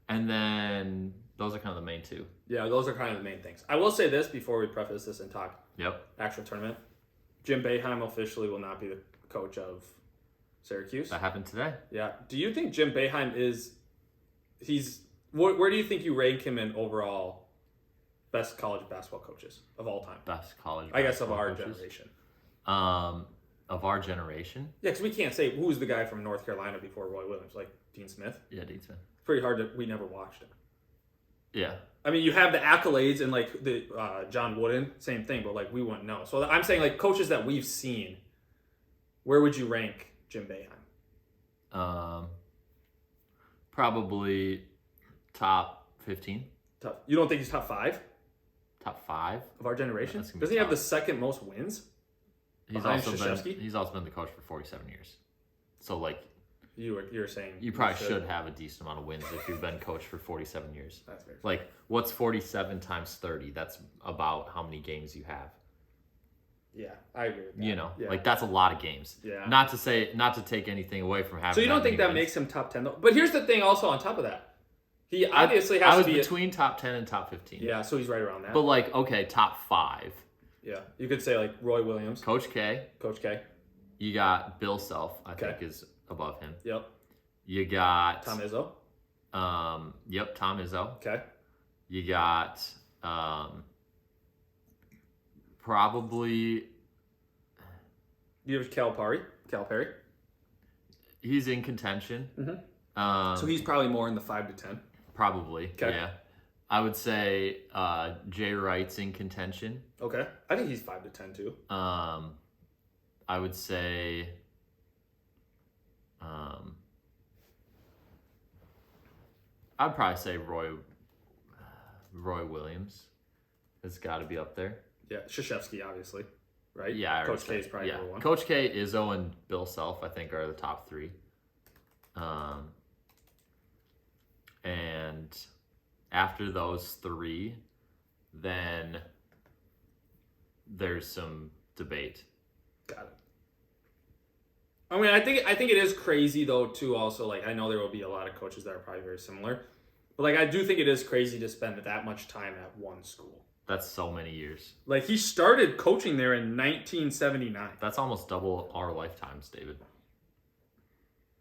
S2: And then those are kind of the main two.
S1: Yeah, those are kind of the main things. I will say this before we preface this and talk actual tournament. Jim Boeheim officially will not be the coach of Syracuse.
S2: That happened today.
S1: Yeah. Do you think Jim Boeheim where do you think you rank him in overall best college basketball coaches of all time?
S2: Best college
S1: I guess of our generation.
S2: Of our generation?
S1: Yeah, because we can't say who's the guy from North Carolina before Roy Williams, like Dean Smith.
S2: Yeah, Dean Smith.
S1: It's pretty hard we never watched him.
S2: Yeah.
S1: I mean, you have the accolades and like the John Wooden, same thing, but like we wouldn't know. So I'm saying like coaches that we've seen, where would you rank Jim Boeheim?
S2: Probably top 15.
S1: You don't think he's top 5?
S2: Top 5
S1: of our generation? Doesn't he have the second most wins?
S2: He's also been the coach for 47 years. So like
S1: you're saying
S2: you probably should have a decent amount of wins if you've been coached for 47 years.
S1: That's fair.
S2: Like what's 47 times 30? That's about how many games you have.
S1: Yeah, I agree with that.
S2: You know, like that's a lot of games.
S1: Yeah.
S2: Not to take anything away from having.
S1: So you don't think that makes him top 10 though? But here's the thing also on top of that. He obviously has to be
S2: between top 10 and top 15.
S1: Yeah, so he's right around that.
S2: But like, okay, top 5.
S1: Yeah, you could say like Roy Williams.
S2: Coach K. You got Bill Self, I think is above him.
S1: Yep.
S2: You got
S1: Tom Izzo.
S2: Yep, Tom Izzo.
S1: Okay.
S2: You got probably.
S1: You have Cal Perry.
S2: He's in contention.
S1: So he's probably more in the 5 to 10.
S2: Probably. Okay. Yeah. I would say Jay Wright's in contention.
S1: Okay. I think he's 5 to 10 too.
S2: I would say I'd probably say Roy Williams has got to be up there.
S1: Yeah, Krzyzewski, obviously. right?
S2: Yeah,
S1: Coach K is probably number one.
S2: Coach K, Izzo, and Bill Self, I think, are the top three. And after those three, then there's some debate.
S1: Got it. I mean, I think it is crazy though too. Also, like I know there will be a lot of coaches that are probably very similar, but like I do think it is crazy to spend that much time at one school.
S2: That's so many years.
S1: Like he started coaching there in 1979.
S2: That's almost double our lifetimes, David.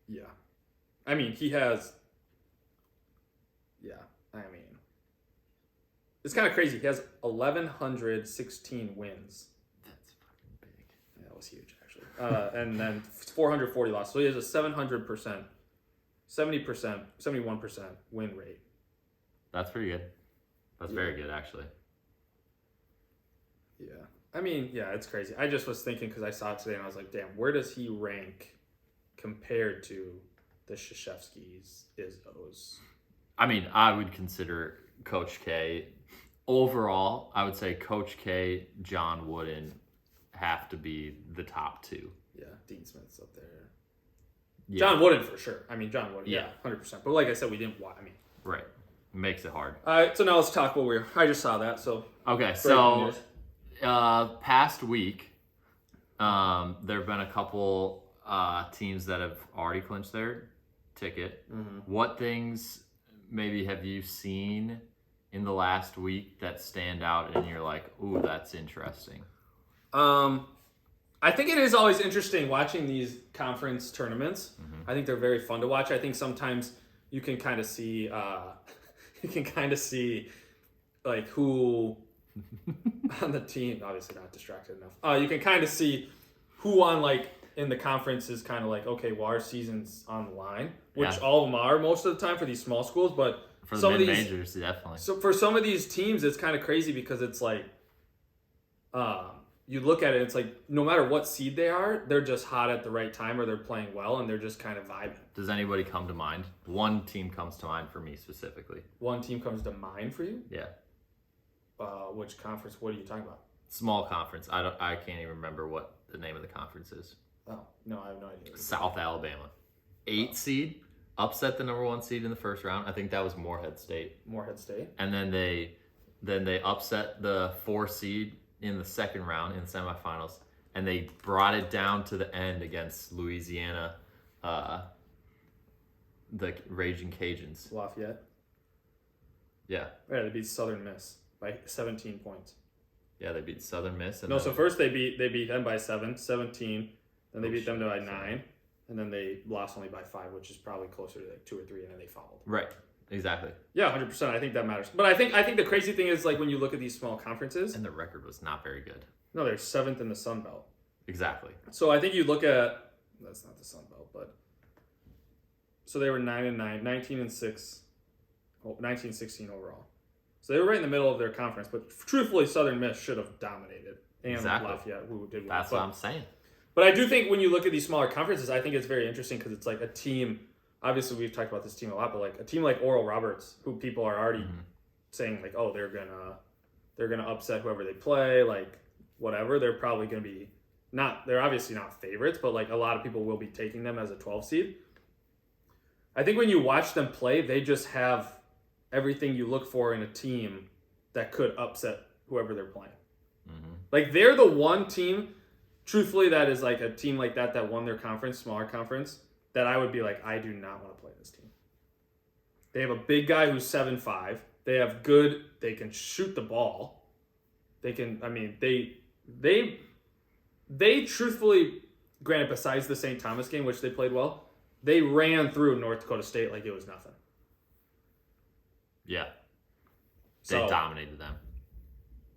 S1: Yeah, I mean he has. Yeah, I mean, it's kind of crazy. He has 1,116 wins.
S2: That's fucking big.
S1: Yeah, that was huge, actually. And then 440 losses. So he has a 700%, 70%, 71% win rate.
S2: That's pretty good. That's very good, actually.
S1: Yeah. I mean, yeah, it's crazy. I just was thinking because I saw it today and I was like, damn, where does he rank compared to the Krzyzewskis, Izzos?
S2: I mean, I would consider Coach K. Overall, I would say Coach K, John Wooden have to be the top two.
S1: Yeah, Dean Smith's up there.
S2: Yeah.
S1: John Wooden for sure. I mean, John Wooden, yeah, 100%. But like I said, we didn't watch. I mean,
S2: right. Makes it hard.
S1: All right, so now let's talk what I just saw that. So
S2: okay, so past week, there have been a couple teams that have already clinched their ticket. Mm-hmm. What things maybe have you seen in the last week that stand out and you're like, ooh, that's interesting?
S1: I think it is always interesting watching these conference tournaments. Mm-hmm. I think they're very fun to watch. I think sometimes you can kind of see, like who on the team. Obviously, not distracted enough. You can kind of see who on like in the conference is kind of like, okay, well, our season's on the line, which all of them are most of the time for these small schools, but
S2: for the mid-majors, definitely.
S1: So for some of these teams, it's kind of crazy because it's like, you look at it, it's like no matter what seed they are, they're just hot at the right time or they're playing well and they're just kind of vibing.
S2: Does anybody come to mind? One team comes to mind for me specifically.
S1: One team comes to mind for you?
S2: Yeah.
S1: Which conference? What are you talking about?
S2: Small conference. I can't even remember what the name of the conference is.
S1: Oh, no, I have no idea.
S2: South Alabama. 8 seed. Upset the number 1 seed in the first round. I think that was Morehead State.
S1: Morehead State.
S2: And then they upset the 4 seed in the second round in the semifinals, and they brought it down to the end against Louisiana, the Raging Cajuns.
S1: Lafayette.
S2: Yeah.
S1: Yeah, they beat Southern Miss by 17 points.
S2: Yeah, they beat Southern Miss.
S1: So first they beat them by 17. Then they beat them by 9. And then they lost only by 5, which is probably closer to like 2 or 3, and then they fouled.
S2: Right. Exactly.
S1: Yeah, 100%. I think that matters. But I think the crazy thing is like when you look at these small conferences,
S2: and the record was not very good.
S1: No, they're 7th in the Sun Belt.
S2: Exactly.
S1: So I think you look at that's not the Sun Belt, but so they were 9-9, 19-6, 19-16 overall. So they were right in the middle of their conference. But truthfully, Southern Miss should have dominated. And
S2: exactly.
S1: Lafayette, who did win.
S2: That's what I'm saying.
S1: But I do think when you look at these smaller conferences, I think it's very interesting because it's like a team. Obviously, we've talked about this team a lot, but like a team like Oral Roberts, who people are already saying like, oh, they're gonna upset whoever they play, like whatever. They're probably gonna be they're obviously not favorites, but like a lot of people will be taking them as a 12 seed. I think when you watch them play, they just have everything you look for in a team that could upset whoever they're playing. Mm-hmm. Like they're the one team, truthfully, that is like a team like that won their conference, smaller conference, that I would be like, I do not want to play this team. They have a big guy who's 7'5". They can shoot the ball. They truthfully, granted, besides the St. Thomas game, which they played well, they ran through North Dakota State like it was nothing.
S2: Yeah. They dominated them.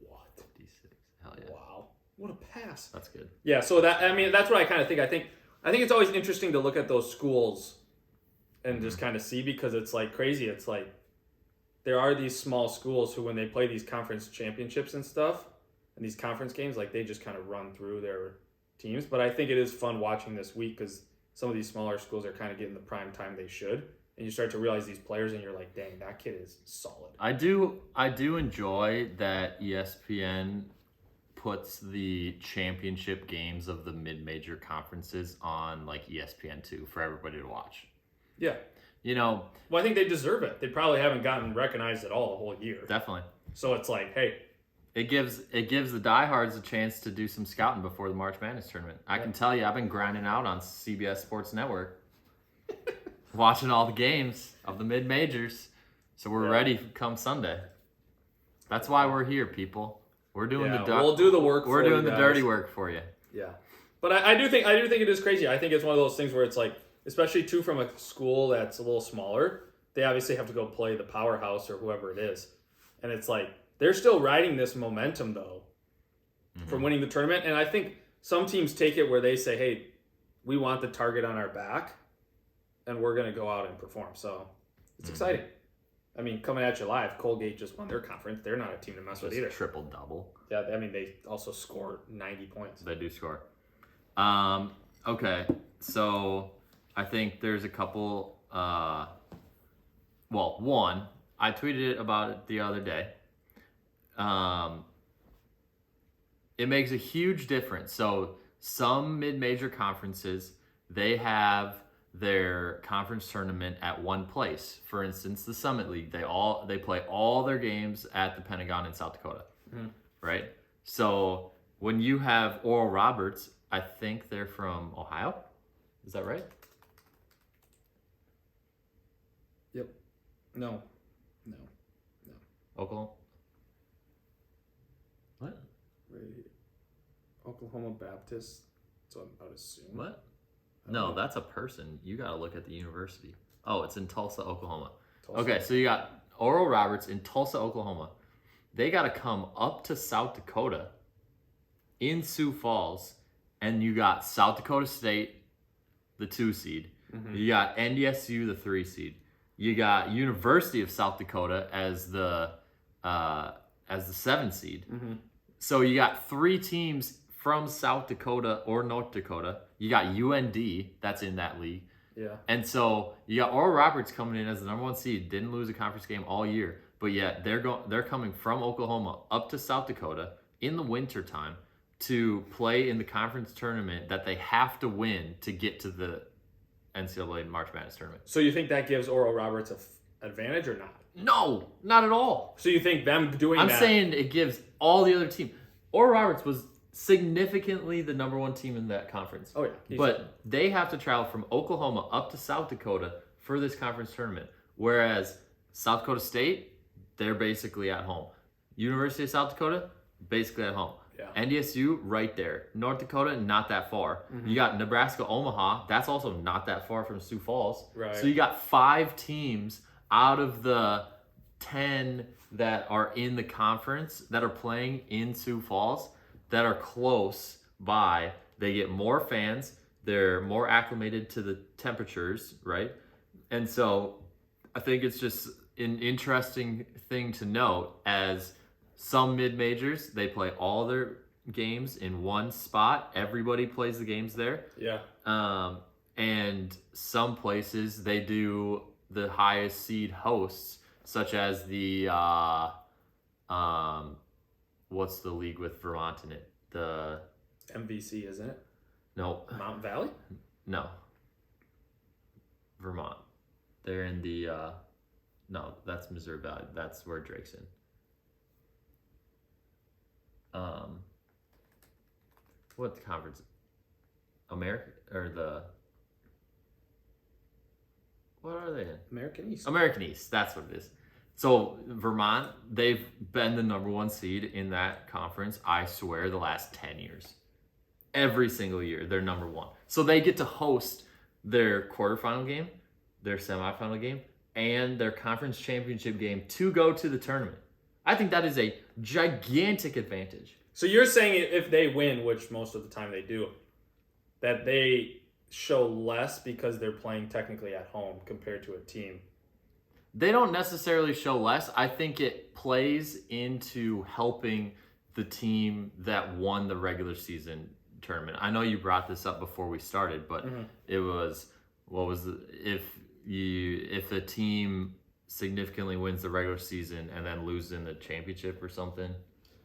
S1: What?
S2: 56. Hell yeah.
S1: Wow. What a pass.
S2: That's good.
S1: Yeah, so that's what I kind of think. I think it's always interesting to look at those schools and just kind of see, because it's like crazy. It's like there are these small schools who, when they play these conference championships and stuff and these conference games, like they just kind of run through their teams. But I think it is fun watching this week because some of these smaller schools are kind of getting the prime time they should. And you start to realize these players and you're like, dang, that kid is solid.
S2: I do enjoy that ESPN puts the championship games of the mid-major conferences on like ESPN2 for everybody to watch.
S1: Yeah.
S2: Well,
S1: I think they deserve it. They probably haven't gotten recognized at all the whole year.
S2: Definitely.
S1: So it's like, hey,
S2: it gives the diehards a chance to do some scouting before the March Madness tournament. I can tell you, I've been grinding out on CBS Sports Network, watching all the games of the mid-majors. So we're ready come Sunday. That's why we're here, people. We're doing
S1: we'll do the work.
S2: We're doing the dirty work for you.
S1: Yeah, but I do think it is crazy. I think it's one of those things where it's like, especially too from a school that's a little smaller, they obviously have to go play the powerhouse or whoever it is, and it's like they're still riding this momentum though from winning the tournament. And I think some teams take it where they say, hey, we want the target on our back, and we're going to go out and perform. So it's exciting. I mean, coming at you live, Colgate just won their conference. They're not a team to mess with either.
S2: Triple-double.
S1: Yeah, I mean, they also score 90 points.
S2: They do score. Okay, so I think there's a couple... one, I tweeted about it the other day. It makes a huge difference. So some mid-major conferences, they have their conference tournament at one place. For instance, the Summit League, they play all their games at the Pentagon in South Dakota, right? So when you have Oral Roberts, I think they're from Ohio. Is that right?
S1: Yep. No.
S2: Oklahoma. What?
S1: Right. Oklahoma Baptist. So I would assume.
S2: What? No, that's a person. You got to look at the university. Oh, it's in Tulsa, Oklahoma. Okay, so you got Oral Roberts in Tulsa, Oklahoma. They got to come up to South Dakota in Sioux Falls, and you got South Dakota State, the 2 seed. You got NDSU, the 3 seed. You got University of South Dakota as the 7 seed. So you got 3 teams from South Dakota or North Dakota. You got UND that's in that league.
S1: Yeah.
S2: And so you got Oral Roberts coming in as the number 1 seed, didn't lose a conference game all year, but yet they're coming from Oklahoma up to South Dakota in the wintertime to play in the conference tournament that they have to win to get to the NCAA March Madness tournament.
S1: So you think that gives Oral Roberts an advantage or not?
S2: No, not at all.
S1: So you think them doing
S2: I'm
S1: that...
S2: saying it gives all the other teams. Oral Roberts was significantly the number 1 team in that conference.
S1: Oh, yeah.
S2: But they have to travel from Oklahoma up to South Dakota for this conference tournament. Whereas South Dakota State, they're basically at home. University of South Dakota, basically at home.
S1: Yeah.
S2: NDSU, right there. North Dakota, not that far. You got Nebraska, Omaha. That's also not that far from Sioux Falls.
S1: Right.
S2: So you got 5 teams out of the 10 that are in the conference that are playing in Sioux Falls that are close by. They get more fans. They're more acclimated to the temperatures, right? And so I think it's just an interesting thing to note as some mid-majors, they play all their games in one spot. Everybody plays the games there.
S1: Yeah.
S2: And some places, they do the highest seed hosts, such as the, what's the league with Vermont in it? The
S1: MVC, isn't it?
S2: No.
S1: Mountain Valley?
S2: No. Vermont. They're in the, no, that's Missouri Valley. That's where Drake's in. What conference? America, or the, what are they in?
S1: American East.
S2: American East, that's what it is. So Vermont, they've been the number 1 seed in that conference, I swear, the last 10 years. Every single year, they're number 1. So they get to host their quarterfinal game, their semifinal game, and their conference championship game to go to the tournament. I think that is a gigantic advantage.
S1: So you're saying if they win, which most of the time they do, that they show less because they're playing technically at home compared to a team?
S2: They don't necessarily show less. I think it plays into helping the team that won the regular season tournament. I know you brought this up before we started, but it was, if a team significantly wins the regular season and then loses in the championship or something.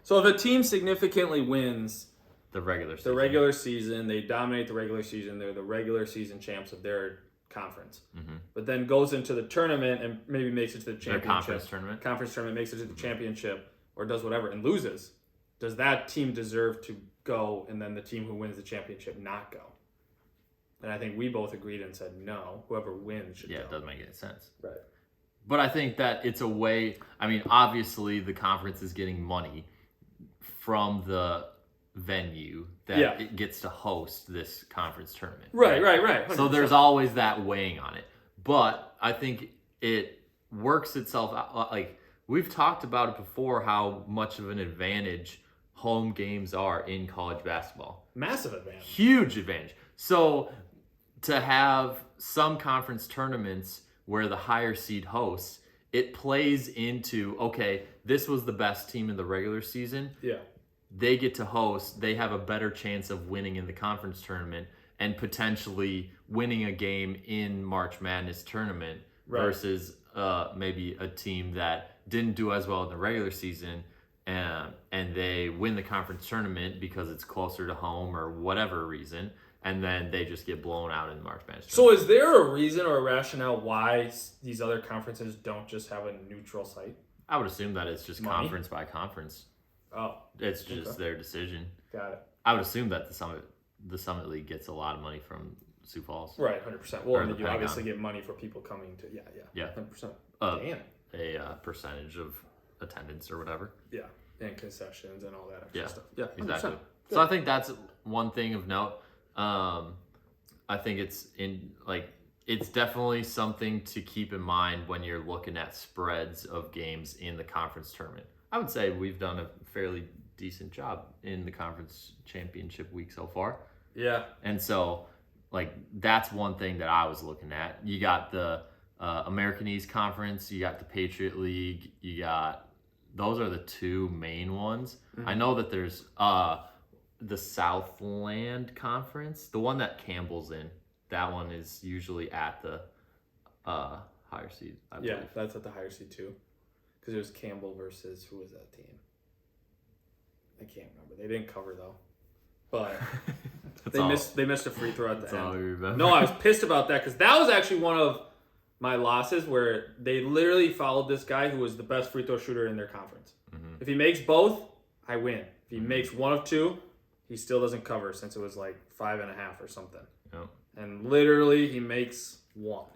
S1: So if a team significantly wins
S2: the regular
S1: season, they dominate the regular season, they're the regular season champs of their conference.
S2: Mm-hmm.
S1: But then goes into the tournament and maybe makes it to the championship.
S2: Conference tournament
S1: Makes it to the championship or does whatever and loses. Does that team deserve to go and then the team who wins the championship not go? And I think we both agreed and said no. Whoever wins should go.
S2: Yeah, it doesn't make any sense.
S1: Right.
S2: But I think that it's a way. I mean, obviously the conference is getting money from the venue that it gets to host this conference tournament.
S1: Right. 100%.
S2: So there's always that weighing on it. But I think it works itself out. Like, we've talked about it before, how much of an advantage home games are in college basketball.
S1: Massive advantage.
S2: Huge advantage. So to have some conference tournaments where the higher seed hosts, it plays into, okay, this was the best team in the regular season.
S1: Yeah.
S2: They get to host. They have a better chance of winning in the conference tournament and potentially winning a game in March Madness tournament versus maybe a team that didn't do as well in the regular season and they win the conference tournament because it's closer to home or whatever reason, and then they just get blown out in the March Madness tournament.
S1: So is there a reason or a rationale why these other conferences don't just have a neutral site?
S2: I would assume that it's just conference by conference.
S1: Oh.
S2: It's just their decision.
S1: Got it.
S2: I would assume that the Summit League gets a lot of money from Sioux Falls.
S1: Right, 100%. Well, and you obviously get money for people coming to, yeah, 100%. Damn.
S2: A percentage of attendance or whatever.
S1: Yeah, and concessions and all that extra stuff. Yeah, 100%.
S2: Exactly. Good. So I think that's one thing of note. I think it's definitely something to keep in mind when you're looking at spreads of games in the conference tournament. I would say we've done a fairly decent job in the conference championship week so far.
S1: Yeah.
S2: And so, like, that's one thing that I was looking at. You got the American East Conference, you got the Patriot League, those are the two main ones. Mm-hmm. I know that there's the Southland Conference, the one that Campbell's in. That one is usually at the higher seed, I believe.
S1: Yeah, that's at the higher seed too. Because it was Campbell versus, who was that team? I can't remember. They didn't cover though. But they missed a free throw at the end.
S2: All you remember.
S1: No, I was pissed about that because that was actually one of my losses where they literally followed this guy who was the best free throw shooter in their conference. Mm-hmm. If he makes both, I win. If he makes one of two, he still doesn't cover since it was like 5.5 or something.
S2: Yep.
S1: And literally he makes one.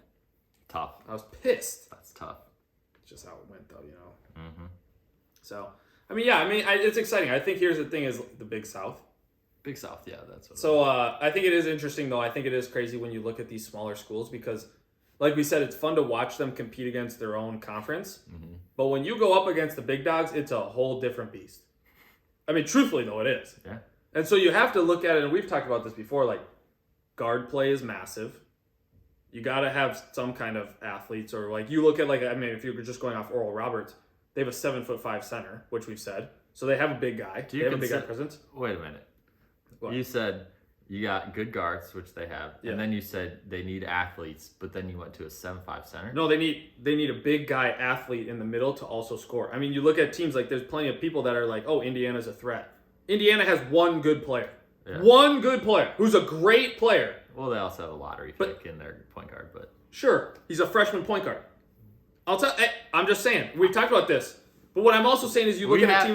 S2: Tough.
S1: I was pissed.
S2: That's tough.
S1: It's just how it went though, you know.
S2: Mm-hmm.
S1: So, it's exciting. I think here's the thing is the Big South.
S2: Big South, yeah, that's what.
S1: So I think it is interesting though. I think it is crazy when you look at these smaller schools because, like we said, it's fun to watch them compete against their own conference. Mm-hmm. But when you go up against the big dogs, it's a whole different beast. I mean, truthfully though, it is.
S2: Yeah.
S1: And so you have to look at it, and we've talked about this before. Like, guard play is massive. You got to have some kind of athletes, or like you look at if you're just going off Oral Roberts, they have a 7'5" center, which we've said. So they have a big guy. They have a big guy presence.
S2: Wait a minute. What? You said you got good guards, which they have, and then you said they need athletes, but then you went to a 7'5" center.
S1: No, they need a big guy athlete in the middle to also score. I mean, you look at teams like there's plenty of people that are like, oh, Indiana's a threat. Indiana has one good player. Yeah. One good player who's a great player.
S2: Well, they also have a lottery pick in their point guard, but
S1: sure, he's a freshman point guard. I'm just saying we've talked about this, but what I'm also saying is you look at a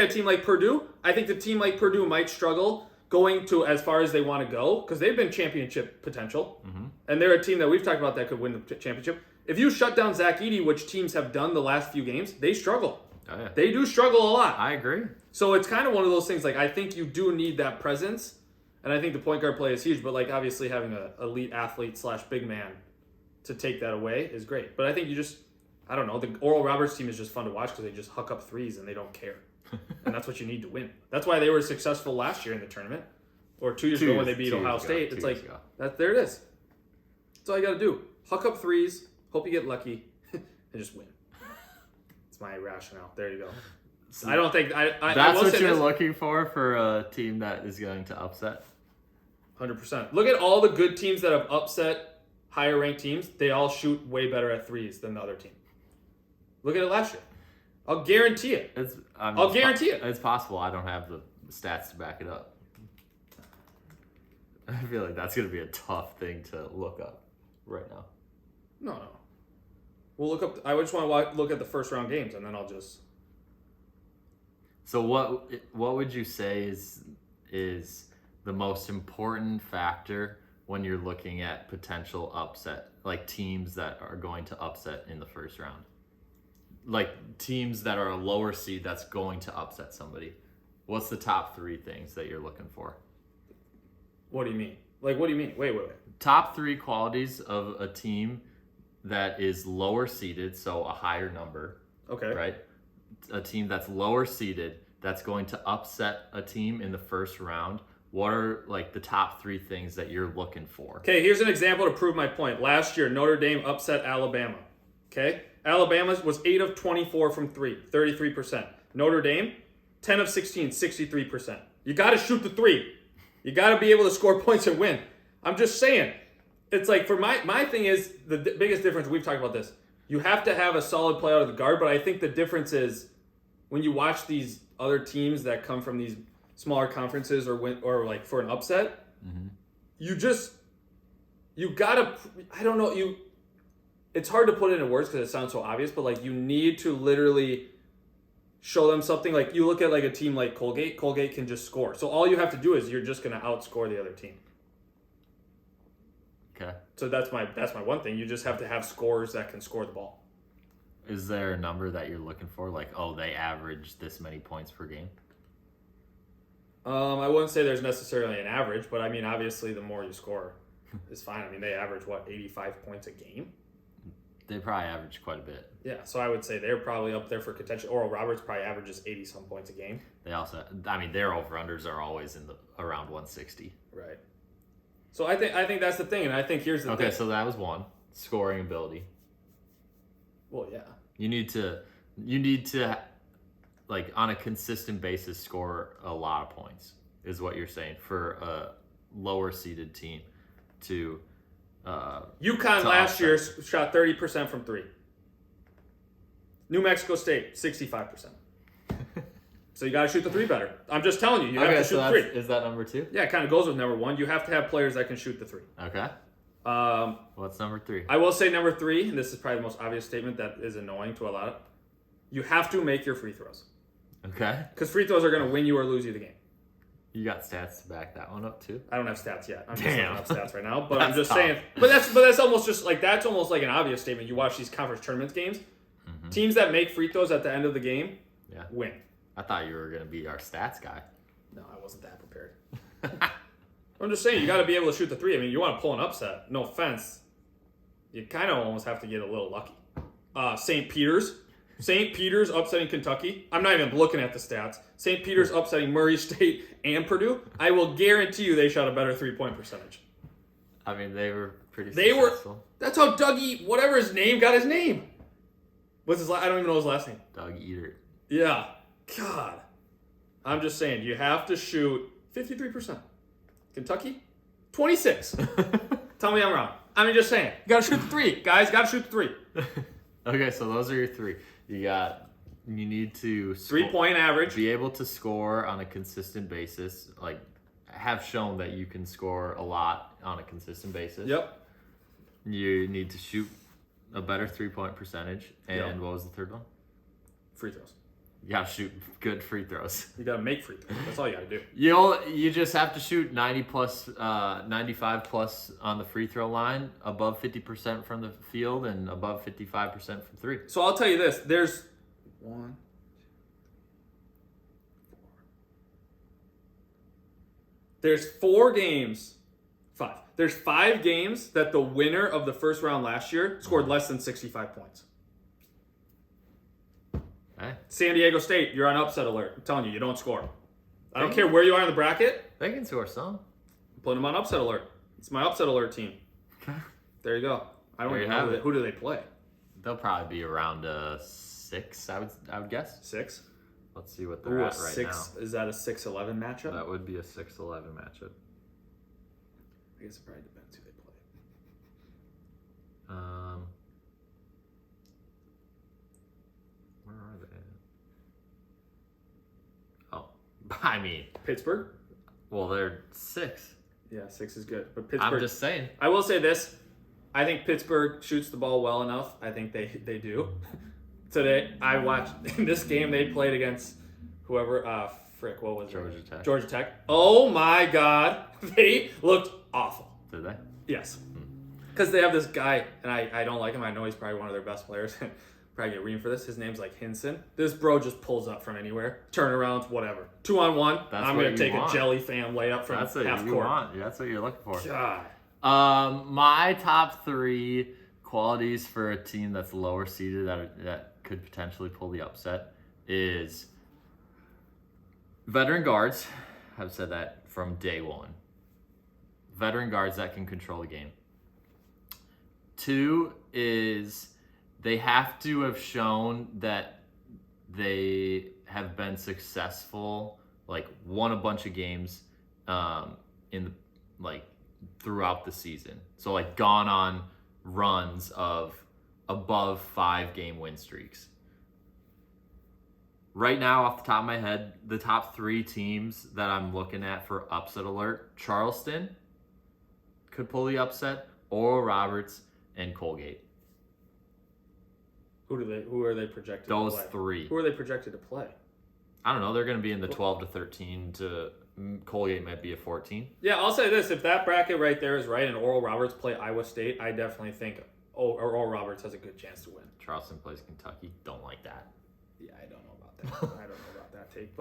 S1: team like Purdue. I think the team like Purdue might struggle going to as far as they want to go because they've been championship potential, and they're a team that we've talked about that could win the championship. If you shut down Zach Edey, which teams have done the last few games, they struggle.
S2: Oh, yeah.
S1: They do struggle a lot.
S2: I agree.
S1: So it's kind of one of those things. Like I think you do need that presence. And I think the point guard play is huge, but like obviously having an elite athlete / big man to take that away is great. But I think I don't know, the Oral Roberts team is just fun to watch because they just huck up threes and they don't care. And that's what you need to win. That's why they were successful last year in the tournament. Or 2 years ago when they beat Ohio State. It's like, there it is. That's all you got to do. Huck up threes, hope you get lucky, and just win. It's my rationale. There you go. I don't think...
S2: That's what you're looking for a team that is going to upset?
S1: 100%. Look at all the good teams that have upset higher ranked teams. They all shoot way better at threes than the other team. Look at it last year. I'll guarantee it. I'll guarantee it.
S2: It's possible. I don't have the stats to back it up. I feel like that's going to be a tough thing to look up right now.
S1: No. We'll look up. I just want to look at the first round games, and then I'll just.
S2: So what would you say is the most important factor when you're looking at potential upset, like teams that are going to upset in the first round? Like teams that are a lower seed that's going to upset somebody. What's the top 3 things that you're looking for?
S1: What do you mean? Like, what do you mean? Wait.
S2: Top 3 qualities of a team that is lower seeded, so a higher number.
S1: Okay.
S2: Right? A team that's lower seeded that's going to upset a team in the first round. What are like the top 3 things that you're looking for?
S1: Okay, here's an example to prove my point. Last year, Notre Dame upset Alabama. Okay? Alabama was 8 of 24 from 3, 33%. Notre Dame, 10 of 16, 63%. You got to shoot the 3. You got to be able to score points and win. I'm just saying. It's like, for my thing is, the biggest difference, we've talked about this, you have to have a solid play out of the guard, but I think the difference is when you watch these other teams that come from these smaller conferences or like for an upset, you gotta, I don't know, it's hard to put it in words because it sounds so obvious, but like you need to literally show them something. Like you look at like a team like Colgate can just score. So all you have to do is you're just gonna outscore the other team.
S2: Okay.
S1: So that's my one thing. You just have to have scorers that can score the ball.
S2: Is there a number that you're looking for? Like, oh, they average this many points per game?
S1: I wouldn't say there's necessarily an average, but I mean, obviously the more you score is fine. I mean, they average 85 points a game?
S2: They probably average quite a bit.
S1: Yeah, so I would say they're probably up there for contention. Oral Roberts probably averages 80-some points a game.
S2: They also, I mean, their over-unders are always around 160.
S1: Right. So I think that's the thing, and I think here's the thing.
S2: Okay, so that was one. Scoring ability.
S1: Well, yeah.
S2: You need to, like, on a consistent basis, score a lot of points, is what you're saying, for a lower-seeded team to...
S1: UConn last year shot 30% from 3. New Mexico State, 65%. So you got to shoot the 3 better. I'm just telling you, you have to shoot the 3.
S2: Is that number 2?
S1: Yeah, it kind of goes with number 1. You have to have players that can shoot the 3.
S2: Okay. What's number 3?
S1: I will say number 3, and this is probably the most obvious statement that is annoying to a lot. You have to make your free throws.
S2: Okay.
S1: Because free throws are going to win you or lose you the game.
S2: You got stats to back that one up too?
S1: I don't have stats yet. I'm just
S2: looking
S1: up stats right now, but I'm just
S2: tough.
S1: saying. But that's almost just like that's almost like an obvious statement. You watch these conference tournament games, teams that make free throws at the end of the game, win.
S2: I thought you were gonna be our stats guy.
S1: No, I wasn't that prepared. I'm just saying you got to be able to shoot the 3. I mean, you want to pull an upset. No offense, you kind of almost have to get a little lucky. St. Peter's upsetting Kentucky. I'm not even looking at the stats. St. Peter's upsetting Murray State and Purdue. I will guarantee you they shot a better 3-point percentage.
S2: I mean, they were pretty successful.
S1: That's how Dougie, whatever his name, got his name. What's his? I don't even know his last name.
S2: Doug Eater.
S1: Yeah. God. I'm just saying, you have to shoot 53%. Kentucky, 26. Tell me I'm wrong. I'm just saying, you got to shoot the 3. Guys, got to shoot the 3.
S2: Okay, so those are your 3. You need to
S1: 3-point average.
S2: Be able to score on a consistent basis. Like, have shown that you can score a lot on a consistent basis.
S1: Yep.
S2: You need to shoot a better 3-point percentage. And What was the third one?
S1: Free throws.
S2: You gotta shoot good free throws.
S1: You gotta make free throws. That's all you gotta do.
S2: You just have to shoot 95 plus on the free throw line, above 50% from the field, and above 55% from 3.
S1: So I'll tell you this: there's 1, 2, 4. There's 4 games. 5. There's 5 games that the winner of the first round last year scored less than 65 points.
S2: Hey.
S1: San Diego State, you're on upset alert. I'm telling you, you don't score. I don't care where you are in the bracket.
S2: They can score some.
S1: I'm putting them on upset alert. It's my upset alert team. There you go. I don't even know who do they play.
S2: They'll probably be around 6, I would guess.
S1: 6?
S2: Let's see what they're at right now.
S1: Is that a 6-11 matchup?
S2: That would be a 6-11 matchup.
S1: I guess it probably depends who they play.
S2: Where are they? I mean,
S1: Pittsburgh?
S2: Well, they're 6.
S1: Yeah, 6 is good. But Pittsburgh...
S2: I'm just saying.
S1: I will say this. I think Pittsburgh shoots the ball well enough. I think they do. Today, I watched... In this game, they played against whoever... what was
S2: Georgia
S1: it?
S2: Tech.
S1: Georgia Tech. Oh, my God. They looked awful.
S2: Did they?
S1: Yes. Because they have this guy, and I don't like him. I know he's probably one of their best players. Probably get reamed for this. His name's like Hinson. This bro just pulls up from anywhere. Turnarounds, whatever. 2-on-1. I'm going to take a jelly fam layup from half court.
S2: That's what you want. That's what you're looking for.
S1: God.
S2: My top 3 qualities for a team that's lower seeded that could potentially pull the upset is veteran guards. I've said that from day one. Veteran guards that can control the game. 2 is they have to have shown that they have been successful, like won a bunch of games throughout the season. So like gone on runs of above 5-game win streaks. Right now, off the top of my head, the top 3 teams that I'm looking at for upset alert: Charleston could pull the upset, Oral Roberts, and Colgate.
S1: Who are they projected
S2: Those
S1: to play?
S2: 3.
S1: Who are they projected to play?
S2: I don't know. They're going to be in the 12 to 13 to Colgate might be a 14.
S1: Yeah, I'll say this. If that bracket right there is right and Oral Roberts play Iowa State, I definitely think Oral Roberts has a good chance to win.
S2: Charleston plays Kentucky. Don't like that.
S1: Yeah, I don't know about that. I don't know about that take,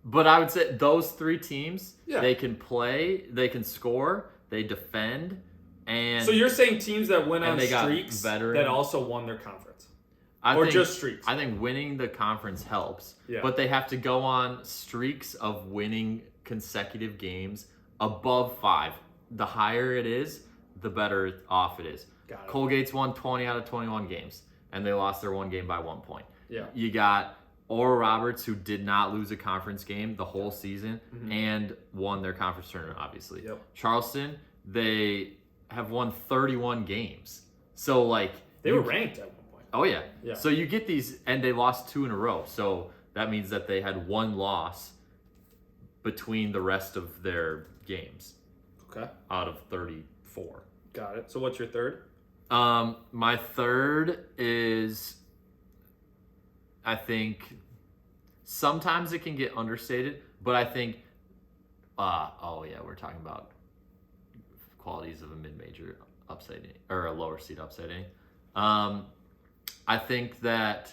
S2: But I would say those 3 teams,
S1: yeah.
S2: They can play, they can score, they defend, and...
S1: So you're saying teams that win on streaks
S2: veteran,
S1: that also won their conference? Just streaks?
S2: I think winning the conference helps,
S1: yeah.
S2: But they have to go on streaks of winning consecutive games above 5. The higher it is, the better off it is.
S1: Got it.
S2: Colgate's won 20 out of 21 games, and they lost their 1 game by 1 point.
S1: Yeah.
S2: You got Oral Roberts, who did not lose a conference game the whole season, and won their conference tournament, obviously.
S1: Yep.
S2: Charleston, they have won 31 games. So, like...
S1: They were ranked at one point.
S2: Oh, yeah.
S1: Yeah.
S2: So you get these, and they lost 2 in a row. So that means that they had 1 loss between the rest of their games.
S1: Okay.
S2: Out of 34.
S1: Got it. So what's your third?
S2: My third is... I think sometimes it can get understated, but I think, we're talking about qualities of a mid-major upsetting, or a lower seed upsetting. I think that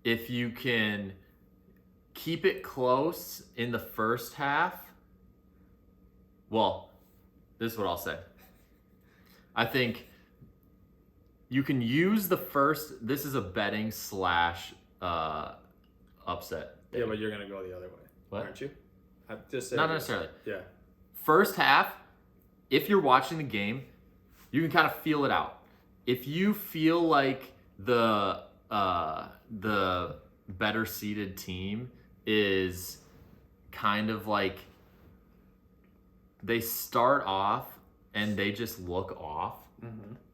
S2: if you can keep it close in the first half, well, this is what I'll say. I think you can use the first, this is a betting / upset.
S1: Yeah, but you're going to go the other way.
S2: What?
S1: Aren't you? I just said
S2: Not necessarily.
S1: Yeah.
S2: First half, if you're watching the game, you can kind of feel it out. If you feel like the better seeded team is kind of like they start off and they just look off,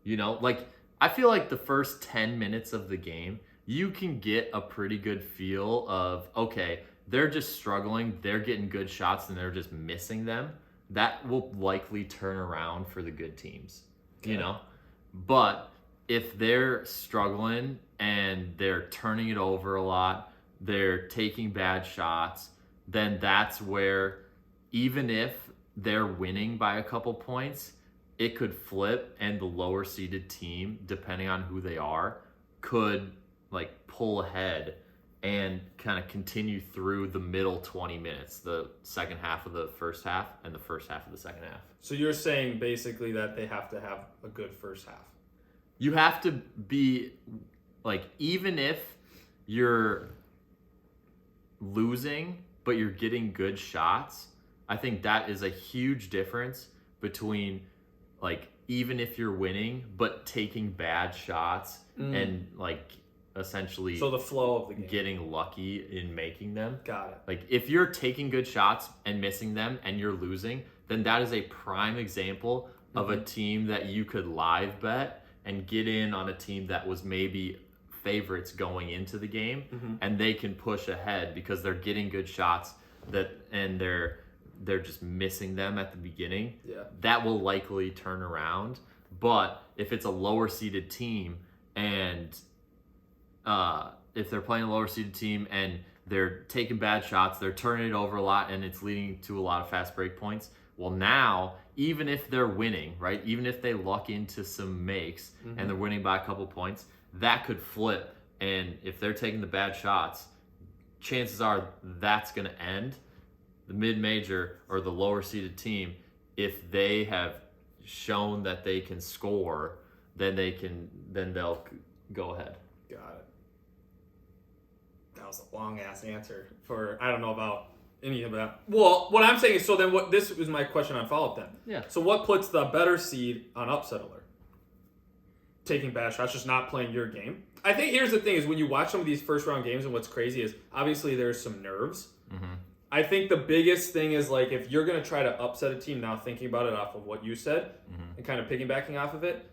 S2: you know, like I feel like the first 10 minutes of the game, you can get a pretty good feel of, okay, they're just struggling, they're getting good shots and they're just missing them. That will likely turn around for the good teams, you know? But if they're struggling and they're turning it over a lot, they're taking bad shots, then that's where even if they're winning by a couple points, it could flip and the lower seeded team, depending on who they are, could like pull ahead and kind of continue through the middle 20 minutes, the second half of the first half and the first half of the second half.
S1: So you're saying basically that they have to have a good first half.
S2: You have to be like, even if you're losing, but you're getting good shots, I think that is a huge difference between like, even if you're winning, but taking bad shots and like essentially
S1: so the flow of the game,
S2: getting lucky in making them.
S1: Got it.
S2: Like if you're taking good shots and missing them and you're losing, then that is a prime example of a team that you could live bet and get in on a team that was maybe favorites going into the game and they can push ahead because they're getting good shots. and they're just missing them at the beginning,
S1: that
S2: will likely turn around. But if it's a lower seeded team and if they're playing a lower seeded team and they're taking bad shots, they're turning it over a lot, and it's leading to a lot of fast break points. Well, now, even if they're winning, right, even if they luck into some makes and they're winning by a couple points, that could flip. And if they're taking the bad shots, chances are that's going to end. The mid-major or the lower-seeded team, if they have shown that they can score, then they'll go ahead.
S1: Got it. That was a long-ass answer for, I don't know about any of that. Well, what I'm saying is, so then this was my question on follow-up then.
S2: Yeah.
S1: So what puts the better seed on upset alert? Taking bad shots, just not playing your game. I think here's the thing is when you watch some of these first-round games, and what's crazy is, obviously there's some nerves.
S2: Mm-hmm.
S1: I think the biggest thing is, like, if you're going to try to upset a team, now thinking about it off of what you said and kind of piggybacking off of it,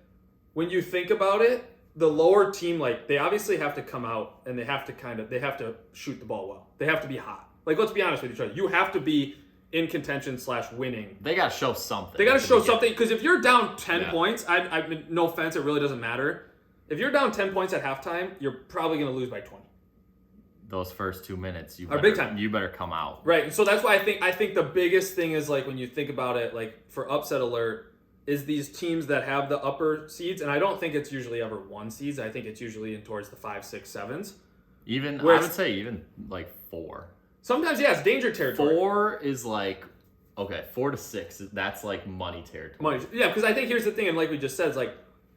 S1: when you think about it, the lower team, like, they obviously have to come out and they have to shoot the ball well. They have to be hot. Like, let's be honest with each other. You have to be in contention / winning.
S2: They got to show something.
S1: They got to show something, because if you're down 10 points, I no offense, it really doesn't matter. If you're down 10 points at halftime, you're probably going to lose by 20.
S2: Those first 2 minutes,
S1: big time.
S2: You better come out.
S1: Right. And so that's why I think the biggest thing is, like, when you think about it, like, for upset alert, is these teams that have the upper seeds, and I don't think it's usually ever 1 seeds. I think it's usually in towards the 5, 6, 7s.
S2: I would say even like 4.
S1: Sometimes, yeah, it's danger territory.
S2: 4 is like, okay, 4 to 6, that's like money territory.
S1: Yeah, because I think here's the thing, and like we just said, it's like,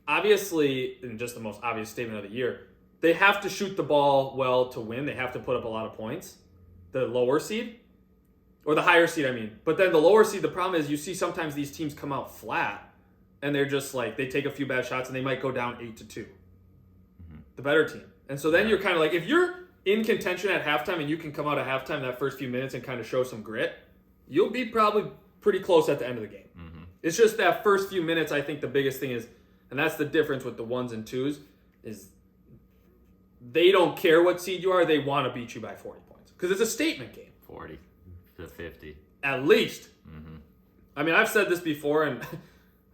S1: obviously, and just the most obvious statement of the year, they have to shoot the ball well to win. They have to put up a lot of points. The lower seed, or the higher seed, I mean. But then the lower seed, the problem is you see sometimes these teams come out flat, and they're just like, they take a few bad shots, and they might go down 8-2. The better team. And so then you're kind of like, if you're in contention at halftime and you can come out at halftime that first few minutes and kind of show some grit, you'll be probably pretty close at the end of the game. It's just that first few minutes, I think the biggest thing is, and that's the difference with the 1s and 2s, is they don't care what seed you are. They want to beat you by 40 points. Because it's a statement game.
S2: 40 to 50.
S1: At least. I mean, I've said this before, and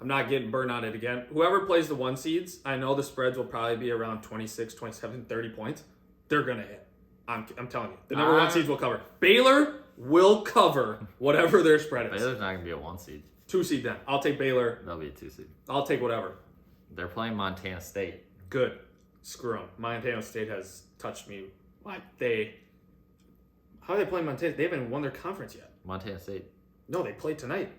S1: I'm not getting burned on it again. Whoever plays the 1 seeds, I know the spreads will probably be around 26, 27, 30 points. They're going to hit. I'm telling you. The number 1 seeds will cover. Baylor will cover whatever their spread is.
S2: Baylor's not going to be a 1 seed.
S1: 2 seed then. I'll take Baylor.
S2: They'll be a 2 seed.
S1: I'll take whatever.
S2: They're playing Montana State.
S1: Good. Screw them. Montana State has touched me. How are they playing Montana? They haven't won their conference yet.
S2: Montana State.
S1: No, they played tonight.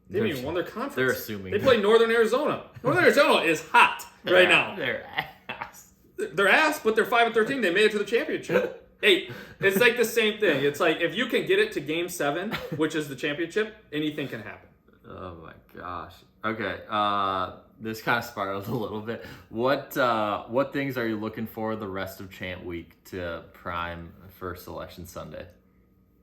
S1: They haven't even won their conference.
S2: They're assuming.
S1: They play Northern Arizona. Northern Arizona is hot right now.
S2: They're ass.
S1: They're ass, but they're 5-13. They made it to the championship. Hey, it's like the same thing. It's like if you can get it to Game 7, which is the championship, anything can happen.
S2: Oh my gosh. Okay. This kind of spiraled a little bit. What things are you looking for the rest of Chant Week to prime for Selection Sunday?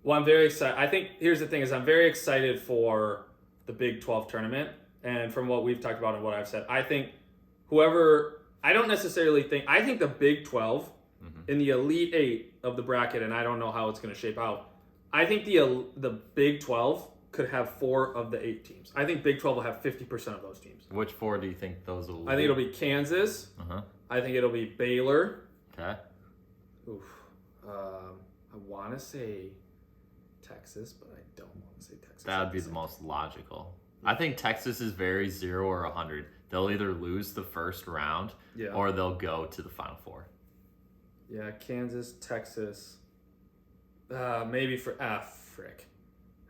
S1: Well, I'm very excited. I think here's the thing is I'm very excited for the Big 12 tournament. And from what we've talked about and what I've said, I think I think the Big 12 in the Elite 8 of the bracket, and I don't know how it's going to shape out, I think the Big 12 could have 4 of the 8 teams. I think Big 12 will have 50% of those teams.
S2: Which 4 do you think those will be?
S1: I think it'll be Kansas. I think it'll be Baylor.
S2: Okay.
S1: Oof. I want to say Texas, but I don't want to say Texas.
S2: That would be the most logical. I think Texas is very 0 or 100. They'll either lose the first round or they'll go to the Final Four.
S1: Yeah, Kansas, Texas. Maybe frick.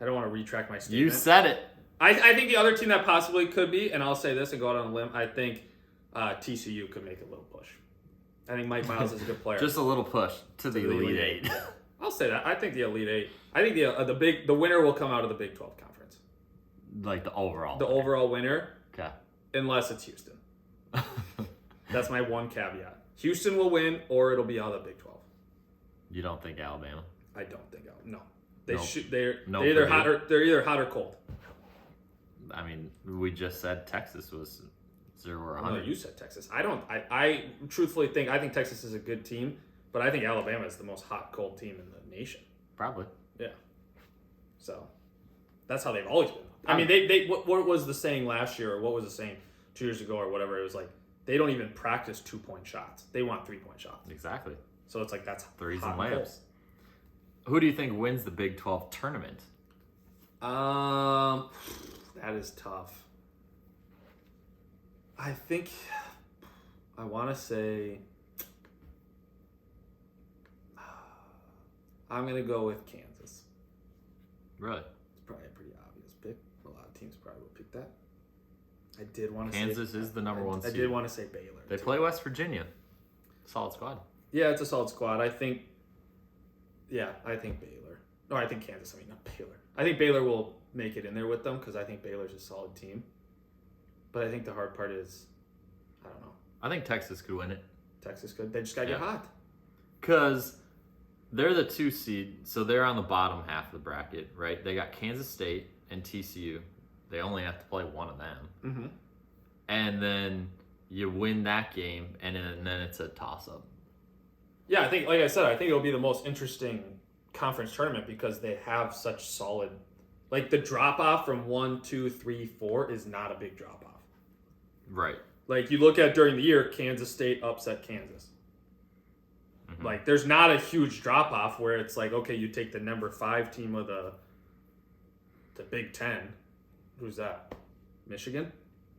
S1: I don't want to retract my statement.
S2: You said it.
S1: I think the other team that possibly could be, and I'll say this and go out on a limb, I think TCU could make a little push. I think Mike Miles is a good player.
S2: Just a little push to the Elite 8.
S1: I'll say that. I think the Elite 8. I think the winner will come out of the Big 12 conference.
S2: Like the overall.
S1: The overall winner.
S2: Okay.
S1: Unless it's Houston. That's my one caveat. Houston will win, or it'll be out of the Big 12.
S2: You don't think Alabama?
S1: I don't think Alabama. No. They're either hot or cold.
S2: I mean, we just said Texas was 0 or 100.
S1: No, you said Texas. I truthfully think Texas is a good team, but I think Alabama is the most hot, cold team in the nation.
S2: Probably.
S1: Yeah. So that's how they've always been. I mean, they what was the saying last year, or what was the saying 2 years ago, or whatever? It was like they don't even practice 2-point shots. They want 3-point shots.
S2: Exactly.
S1: So it's like that's
S2: threes and layups. Who do you think wins the Big 12 tournament?
S1: That is tough. I think I want to say I'm going to go with Kansas.
S2: Really?
S1: It's probably a pretty obvious pick. A lot of teams probably would pick that. I did want to say
S2: Kansas is the number one seed.
S1: I did want to say Baylor.
S2: They play West Virginia. Solid squad.
S1: Yeah, it's a solid squad. I think Baylor. No, I think Kansas. I mean, not Baylor. I think Baylor will make it in there with them because I think Baylor's a solid team. But I think the hard part is, I don't know.
S2: I think Texas could win it.
S1: Texas could. They just got to get hot.
S2: Because they're the 2 seed, so they're on the bottom half of the bracket, right? They got Kansas State and TCU. They only have to play one of them.
S1: Mm-hmm.
S2: And then you win that game, and then it's a toss-up.
S1: Yeah, I think, like I said, I think it'll be the most interesting conference tournament because they have such solid, like the drop off from 1, 2, 3, 4 is not a big drop off.
S2: Right.
S1: Like you look at during the year, Kansas State upset Kansas. Mm-hmm. Like there's not a huge drop off where it's like, okay, you take the number 5 team of the Big Ten. Who's that? Michigan?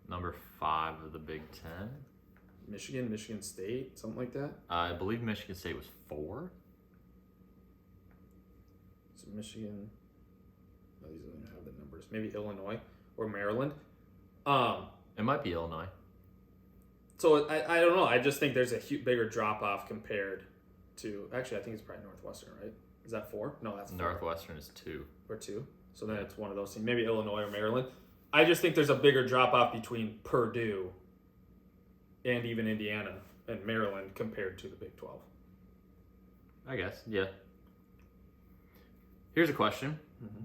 S2: Number 5 of the Big Ten.
S1: Michigan State, something like that.
S2: I believe Michigan State was 4.
S1: So Michigan. No, these don't have the numbers. Maybe Illinois or Maryland.
S2: It might be Illinois.
S1: So I don't know. I just think there's a bigger drop off compared to. Actually, I think it's probably Northwestern, right? Is that 4? No, that's 4.
S2: Northwestern is 2.
S1: Or 2. So then it's one of those things. Maybe Illinois or Maryland. I just think there's a bigger drop off between Purdue and even Indiana and Maryland compared to the Big 12.
S2: I guess, yeah. Here's a question.
S1: Mm-hmm.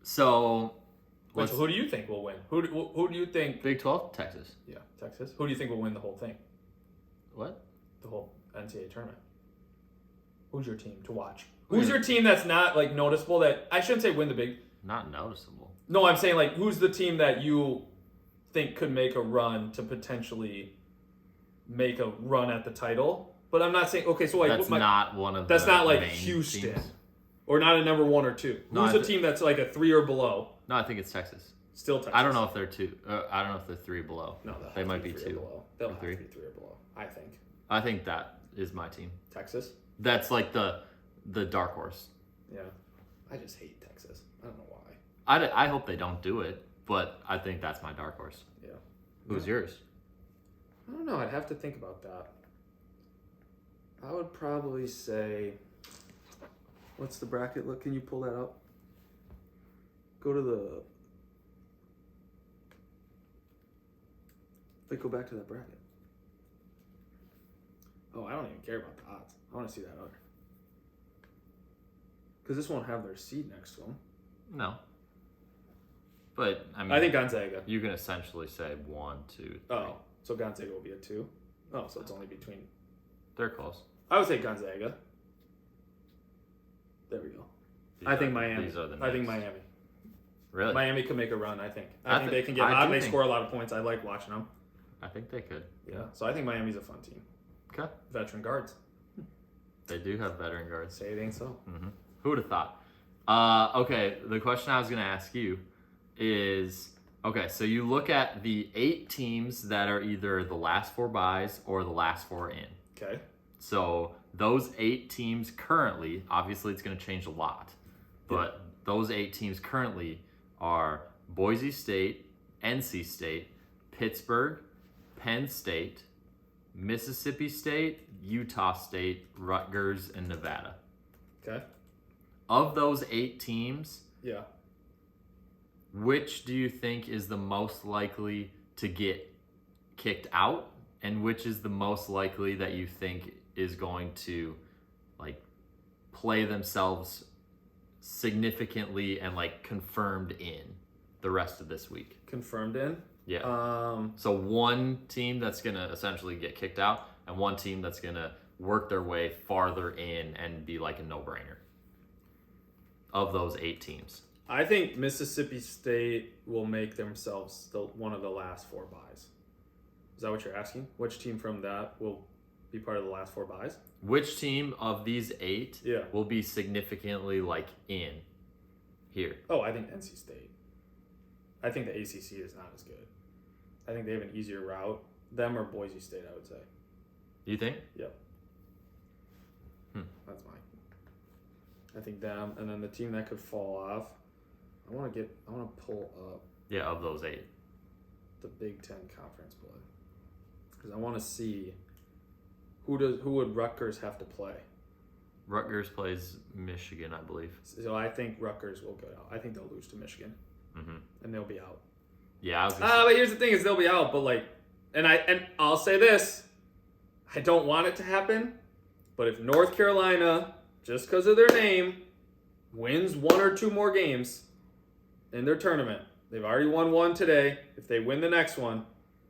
S2: So
S1: who do you think will win? Who do you think?
S2: Big 12? Texas.
S1: Yeah, Texas. Who do you think will win the whole thing?
S2: What?
S1: The whole NCAA tournament. Who's your team to watch? Who's your team that's not like noticeable that I shouldn't say win the big?
S2: Not noticeable.
S1: No, I'm saying like who's the team that you think could make a run to potentially make a run at the title? But I'm not saying okay, so like
S2: that's not one of
S1: that's
S2: the
S1: not like
S2: main
S1: Houston
S2: teams.
S1: Or not a number 1 or 2.
S2: No,
S1: who's a team that's like a 3 or below?
S2: No, I think it's Texas.
S1: Still Texas.
S2: I don't know if they're 2. I don't know if they're 3 below.
S1: No,
S2: they might be 2.
S1: They'll have to be 3 or below. I think.
S2: I think that is my team.
S1: Texas.
S2: That's like the dark horse.
S1: Yeah, I just hate Texas. I don't know why.
S2: I hope they don't do it, but I think that's my dark horse.
S1: Yeah.
S2: Who's yours?
S1: I don't know. I'd have to think about that. I would probably say. What's the bracket look? Can you pull that up? Go to the. Like, go back to that bracket. Oh, I don't even care about the odds. I want to see that other. Because this won't have their seed next to them.
S2: No. But, I mean...
S1: I think Gonzaga.
S2: You can essentially say 1, 2, 3.
S1: Oh, so Gonzaga will be a 2? Oh, so it's only between...
S2: They're close.
S1: I would say Gonzaga. There we go. I think Miami. I think Miami.
S2: Really?
S1: Miami could make a run, I think. I think they can get hot. They score a lot of points. I like watching them.
S2: I think they could.
S1: Yeah. So I think Miami's a fun team.
S2: Okay.
S1: Veteran guards.
S2: They do have veteran guards.
S1: Say it ain't so.
S2: Mm-hmm. Who would have thought? Okay, the question I was going to ask you is, okay, so you look at the 8 teams that are either the last 4 buys or the last 4 in.
S1: Okay.
S2: So those 8 teams currently, obviously it's going to change a lot, but those 8 teams currently are Boise State, NC State, Pittsburgh, Penn State, Mississippi State, Utah State, Rutgers, and Nevada.
S1: Okay.
S2: Of those 8 teams,
S1: yeah,
S2: which do you think is the most likely to get kicked out, and which is the most likely that you think is going to like play themselves significantly and like confirmed in the rest of this week?
S1: Confirmed in?
S2: Yeah. So one team that's going to essentially get kicked out and one team that's going to work their way farther in and be like a no-brainer of those 8 teams.
S1: I think Mississippi State will make themselves one of the last 4 buys. Is that what you're asking? Which team from that will be part of the last 4 buys?
S2: Which team of these 8 will be significantly in here?
S1: Oh, I think NC State. I think the ACC is not as good. I think they have an easier route. Them or Boise State, I would say.
S2: You think?
S1: Yep. That's mine. I think them, and then the team that could fall off. I want to pull up.
S2: Yeah, of those 8.
S1: The Big Ten conference play, because I want to see who would Rutgers have to play.
S2: Rutgers plays Michigan, I believe.
S1: So I think Rutgers will go out. I think they'll lose to Michigan, and they'll be out.
S2: Yeah,
S1: but here's the thing: is they'll be out. But and I'll say this: I don't want it to happen. But if North Carolina, just because of their name, wins 1 or 2 more games in their tournament, they've already won 1 today. If they win the next one,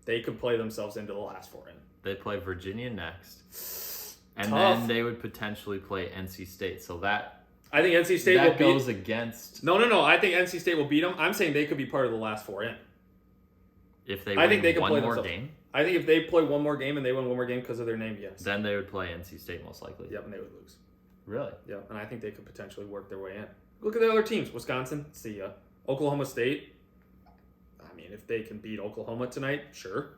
S1: they could play themselves into the last 4 in.
S2: They play Virginia next. And
S1: Tough.
S2: Then they would potentially play NC State. So
S1: I think NC State will
S2: goes against.
S1: No. I think NC State will beat them. I'm saying they could be part of the last 4 in.
S2: If they win one more game?
S1: I think if they play 1 more game and they win 1 more game because of their name, yes.
S2: Then they would play NC State most likely.
S1: Yep, and they would lose.
S2: Really?
S1: Yeah, and I think they could potentially work their way in. Look at the other teams. Wisconsin, see ya. Oklahoma State. I mean, if they can beat Oklahoma tonight, sure.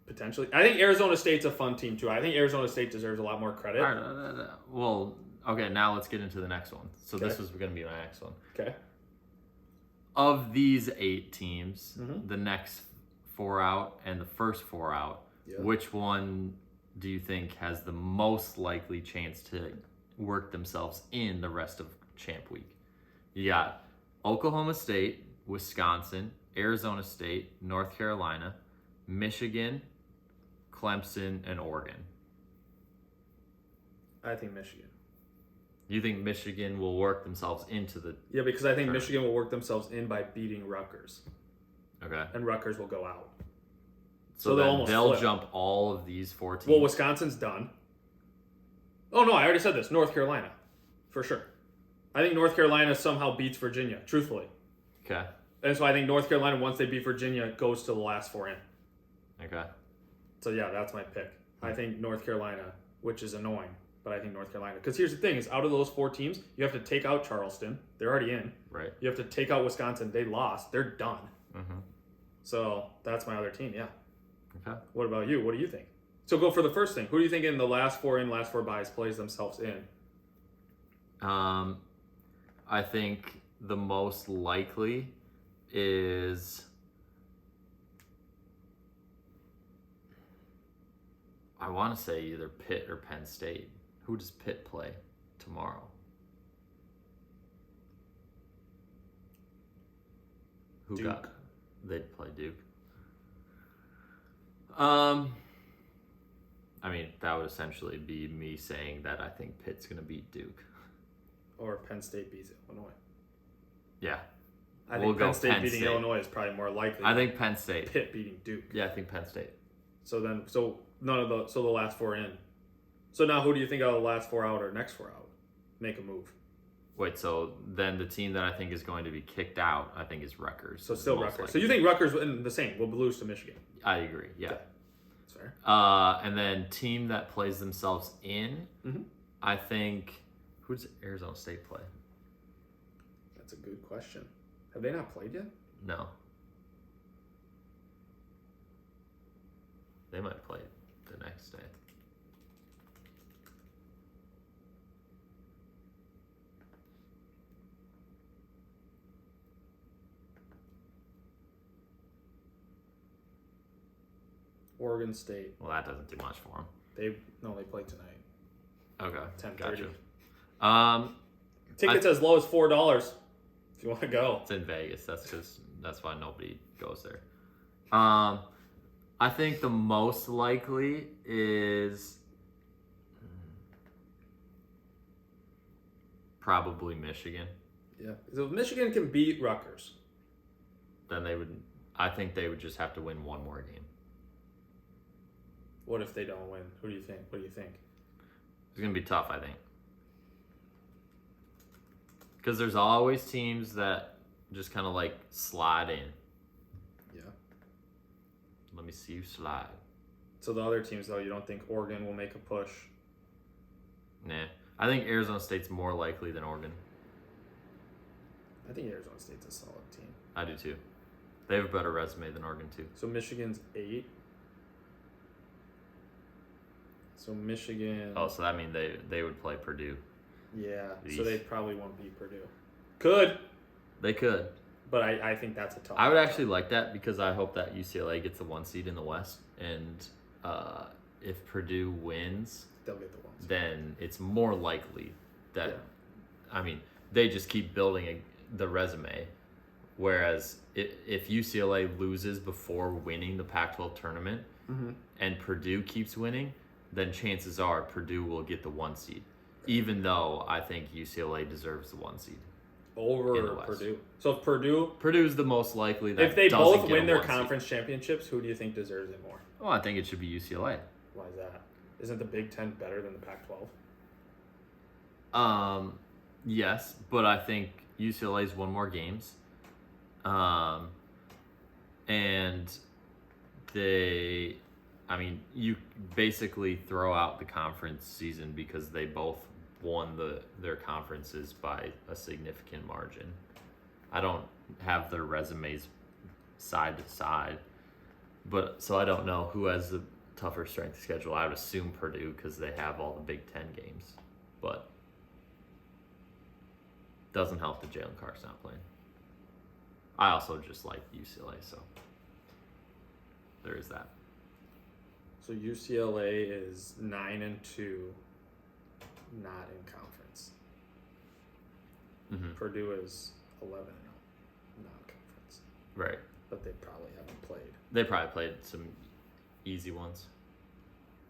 S1: Potentially. I think Arizona State's a fun team, too. I think Arizona State deserves a lot more credit.
S2: All right, well, okay, now let's get into the next one. So this was going to be my next one.
S1: Okay.
S2: Of these 8 teams, the next 4 out and the first 4 out, which one do you think has the most likely chance to work themselves in the rest of Champ Week? You got Oklahoma State, Wisconsin, Arizona State, North Carolina, Michigan, Clemson, and Oregon.
S1: I think Michigan.
S2: You think Michigan will work themselves into the...
S1: Yeah, because I think Michigan will work themselves in by beating Rutgers.
S2: Okay.
S1: And Rutgers will go out.
S2: So they'll jump all of these 4 teams.
S1: Well, Wisconsin's done. Oh, no, I already said this. North Carolina. For sure. I think North Carolina somehow beats Virginia, truthfully.
S2: Okay.
S1: And so I think North Carolina, once they beat Virginia, goes to the last 4 in.
S2: Okay.
S1: So, yeah, that's my pick. I think North Carolina, which is annoying, but I think North Carolina. Because here's the thing, is out of those 4 teams, you have to take out Charleston. They're already in.
S2: Right.
S1: You have to take out Wisconsin. They lost. They're done. So that's my other team, yeah.
S2: Okay.
S1: What about you? What do you think? So go for the first thing. Who do you think in the last 4 in, last 4 buys plays themselves in?
S2: I think the most likely is... I want to say either Pitt or Penn State. Who does Pitt play tomorrow?
S1: Duke.
S2: They'd play Duke. I mean, that would essentially be me saying that I think Pitt's going to beat Duke.
S1: Or Penn State beats Illinois.
S2: Yeah.
S1: I think Penn State beating Illinois is probably more likely.
S2: I think Penn State.
S1: Pitt beating Duke.
S2: Yeah, I think Penn State.
S1: So the last 4 in. So now who do you think out of the last 4 out or next 4 out make a move?
S2: Wait, so then the team that I think is going to be kicked out, I think, is Rutgers.
S1: So still Rutgers. So you think Rutgers in the same will lose to Michigan?
S2: I agree. Yeah.
S1: Okay. That's fair.
S2: And then team that plays themselves in, I think, who does Arizona State play?
S1: That's a good question. Have they not played yet?
S2: No. They might play the next day.
S1: Oregon State.
S2: Well, that doesn't do much for them.
S1: They play tonight.
S2: Okay,
S1: 10:30.
S2: Gotcha.
S1: Tickets as low as $4 if you want to go.
S2: It's in Vegas. That's why nobody goes there. I think the most likely is probably Michigan.
S1: Yeah. So if Michigan can beat Rutgers,
S2: then I think they would just have to win one more game.
S1: What if they don't win? Who do you think? What do you think?
S2: It's going to be tough, I think. Because there's always teams that just kind of like slide in.
S1: Yeah.
S2: Let me see you slide.
S1: So the other teams, though, you don't think Oregon will make a push?
S2: Nah. I think Arizona State's more likely than Oregon.
S1: I think Arizona State's a solid team.
S2: I do too. They have a better resume than Oregon too.
S1: So Michigan's 8. So Michigan.
S2: Oh, so that means they would play Purdue.
S1: Yeah.
S2: East.
S1: So they probably won't beat Purdue. Could.
S2: They could.
S1: But I think that's a tough.
S2: I would actually like that because I hope that UCLA gets the 1 seed in the West, and if Purdue wins,
S1: they'll get the 1 seed.
S2: Then it's more likely that.
S1: Yeah.
S2: I mean, they just keep building the resume. Whereas if UCLA loses before winning the Pac-12 tournament, and Purdue keeps winning, then chances are Purdue will get the 1 seed, even though I think UCLA deserves the 1 seed
S1: over Purdue. So if
S2: Purdue's the most likely that
S1: if they
S2: doesn't
S1: both
S2: get
S1: win
S2: a
S1: their
S2: 1 seed.
S1: conference championships, who do you think deserves it more?
S2: Well, I think it should be UCLA.
S1: Why is that? Isn't the Big Ten better than the Pac-12?
S2: Yes, but I think UCLA's won more games. And you basically throw out the conference season because they both won their conferences by a significant margin. I don't have their resumes side to side, but so I don't know who has the tougher strength schedule. I would assume Purdue because they have all the Big Ten games, but doesn't help that Jalen Carr's not playing. I also just like UCLA, so there is that.
S1: So UCLA is 9-2, not in conference. Purdue is 11-0, non-conference.
S2: Right.
S1: But they probably haven't played.
S2: They probably played some easy ones.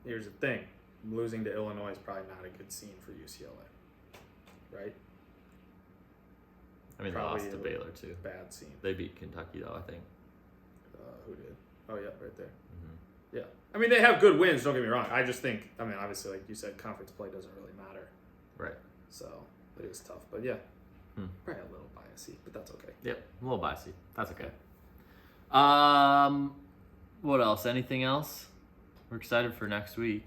S1: Here's the thing: losing to Illinois is probably not a good scene for UCLA, right?
S2: I mean,
S1: Probably
S2: they lost to Baylor too.
S1: Bad scene.
S2: They beat Kentucky though, I think.
S1: Who did? Oh yeah, right there. Yeah, I mean they have good wins. Don't get me wrong. I just think, I mean, obviously, like you said, conference play doesn't really matter.
S2: Right.
S1: So it is tough, but yeah, probably a little biasy, but that's okay.
S2: Yep, a little biasy. That's okay. What else? Anything else? We're excited for next week.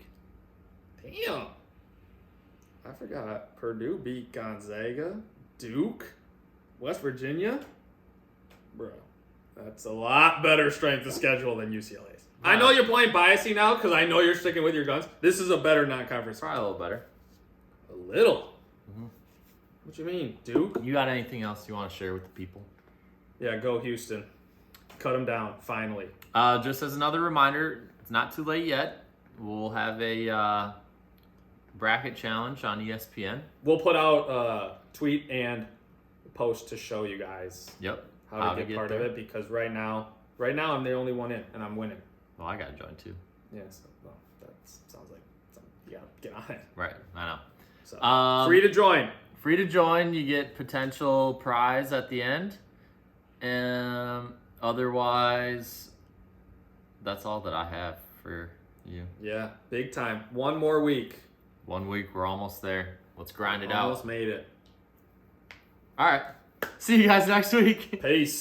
S1: Damn, I forgot. Purdue beat Gonzaga, Duke, West Virginia. Bro, that's a lot better strength of schedule than UCLA's. Wow. I know you're playing biasy now because I know you're sticking with your guns. This is a better non-conference.
S2: Probably a little better.
S1: A little? What you mean, Duke?
S2: You got anything else you want to share with the people?
S1: Yeah, go Houston. Cut them down, finally.
S2: Just as another reminder, it's not too late yet. We'll have a bracket challenge on ESPN.
S1: We'll put out a tweet and post to show you guys how to get part of it, because right now I'm the only one in and I'm winning.
S2: Well, I got to join too.
S1: Yeah, so, well, that sounds like something you got to get on it.
S2: Right, I know.
S1: So, free to join.
S2: Free to join. You get potential prize at the end. Otherwise, that's all that I have for you.
S1: Yeah, big time. One more week.
S2: 1 week, we're almost there. Let's grind it out.
S1: Almost made it.
S2: All right. See you guys next week.
S1: Peace.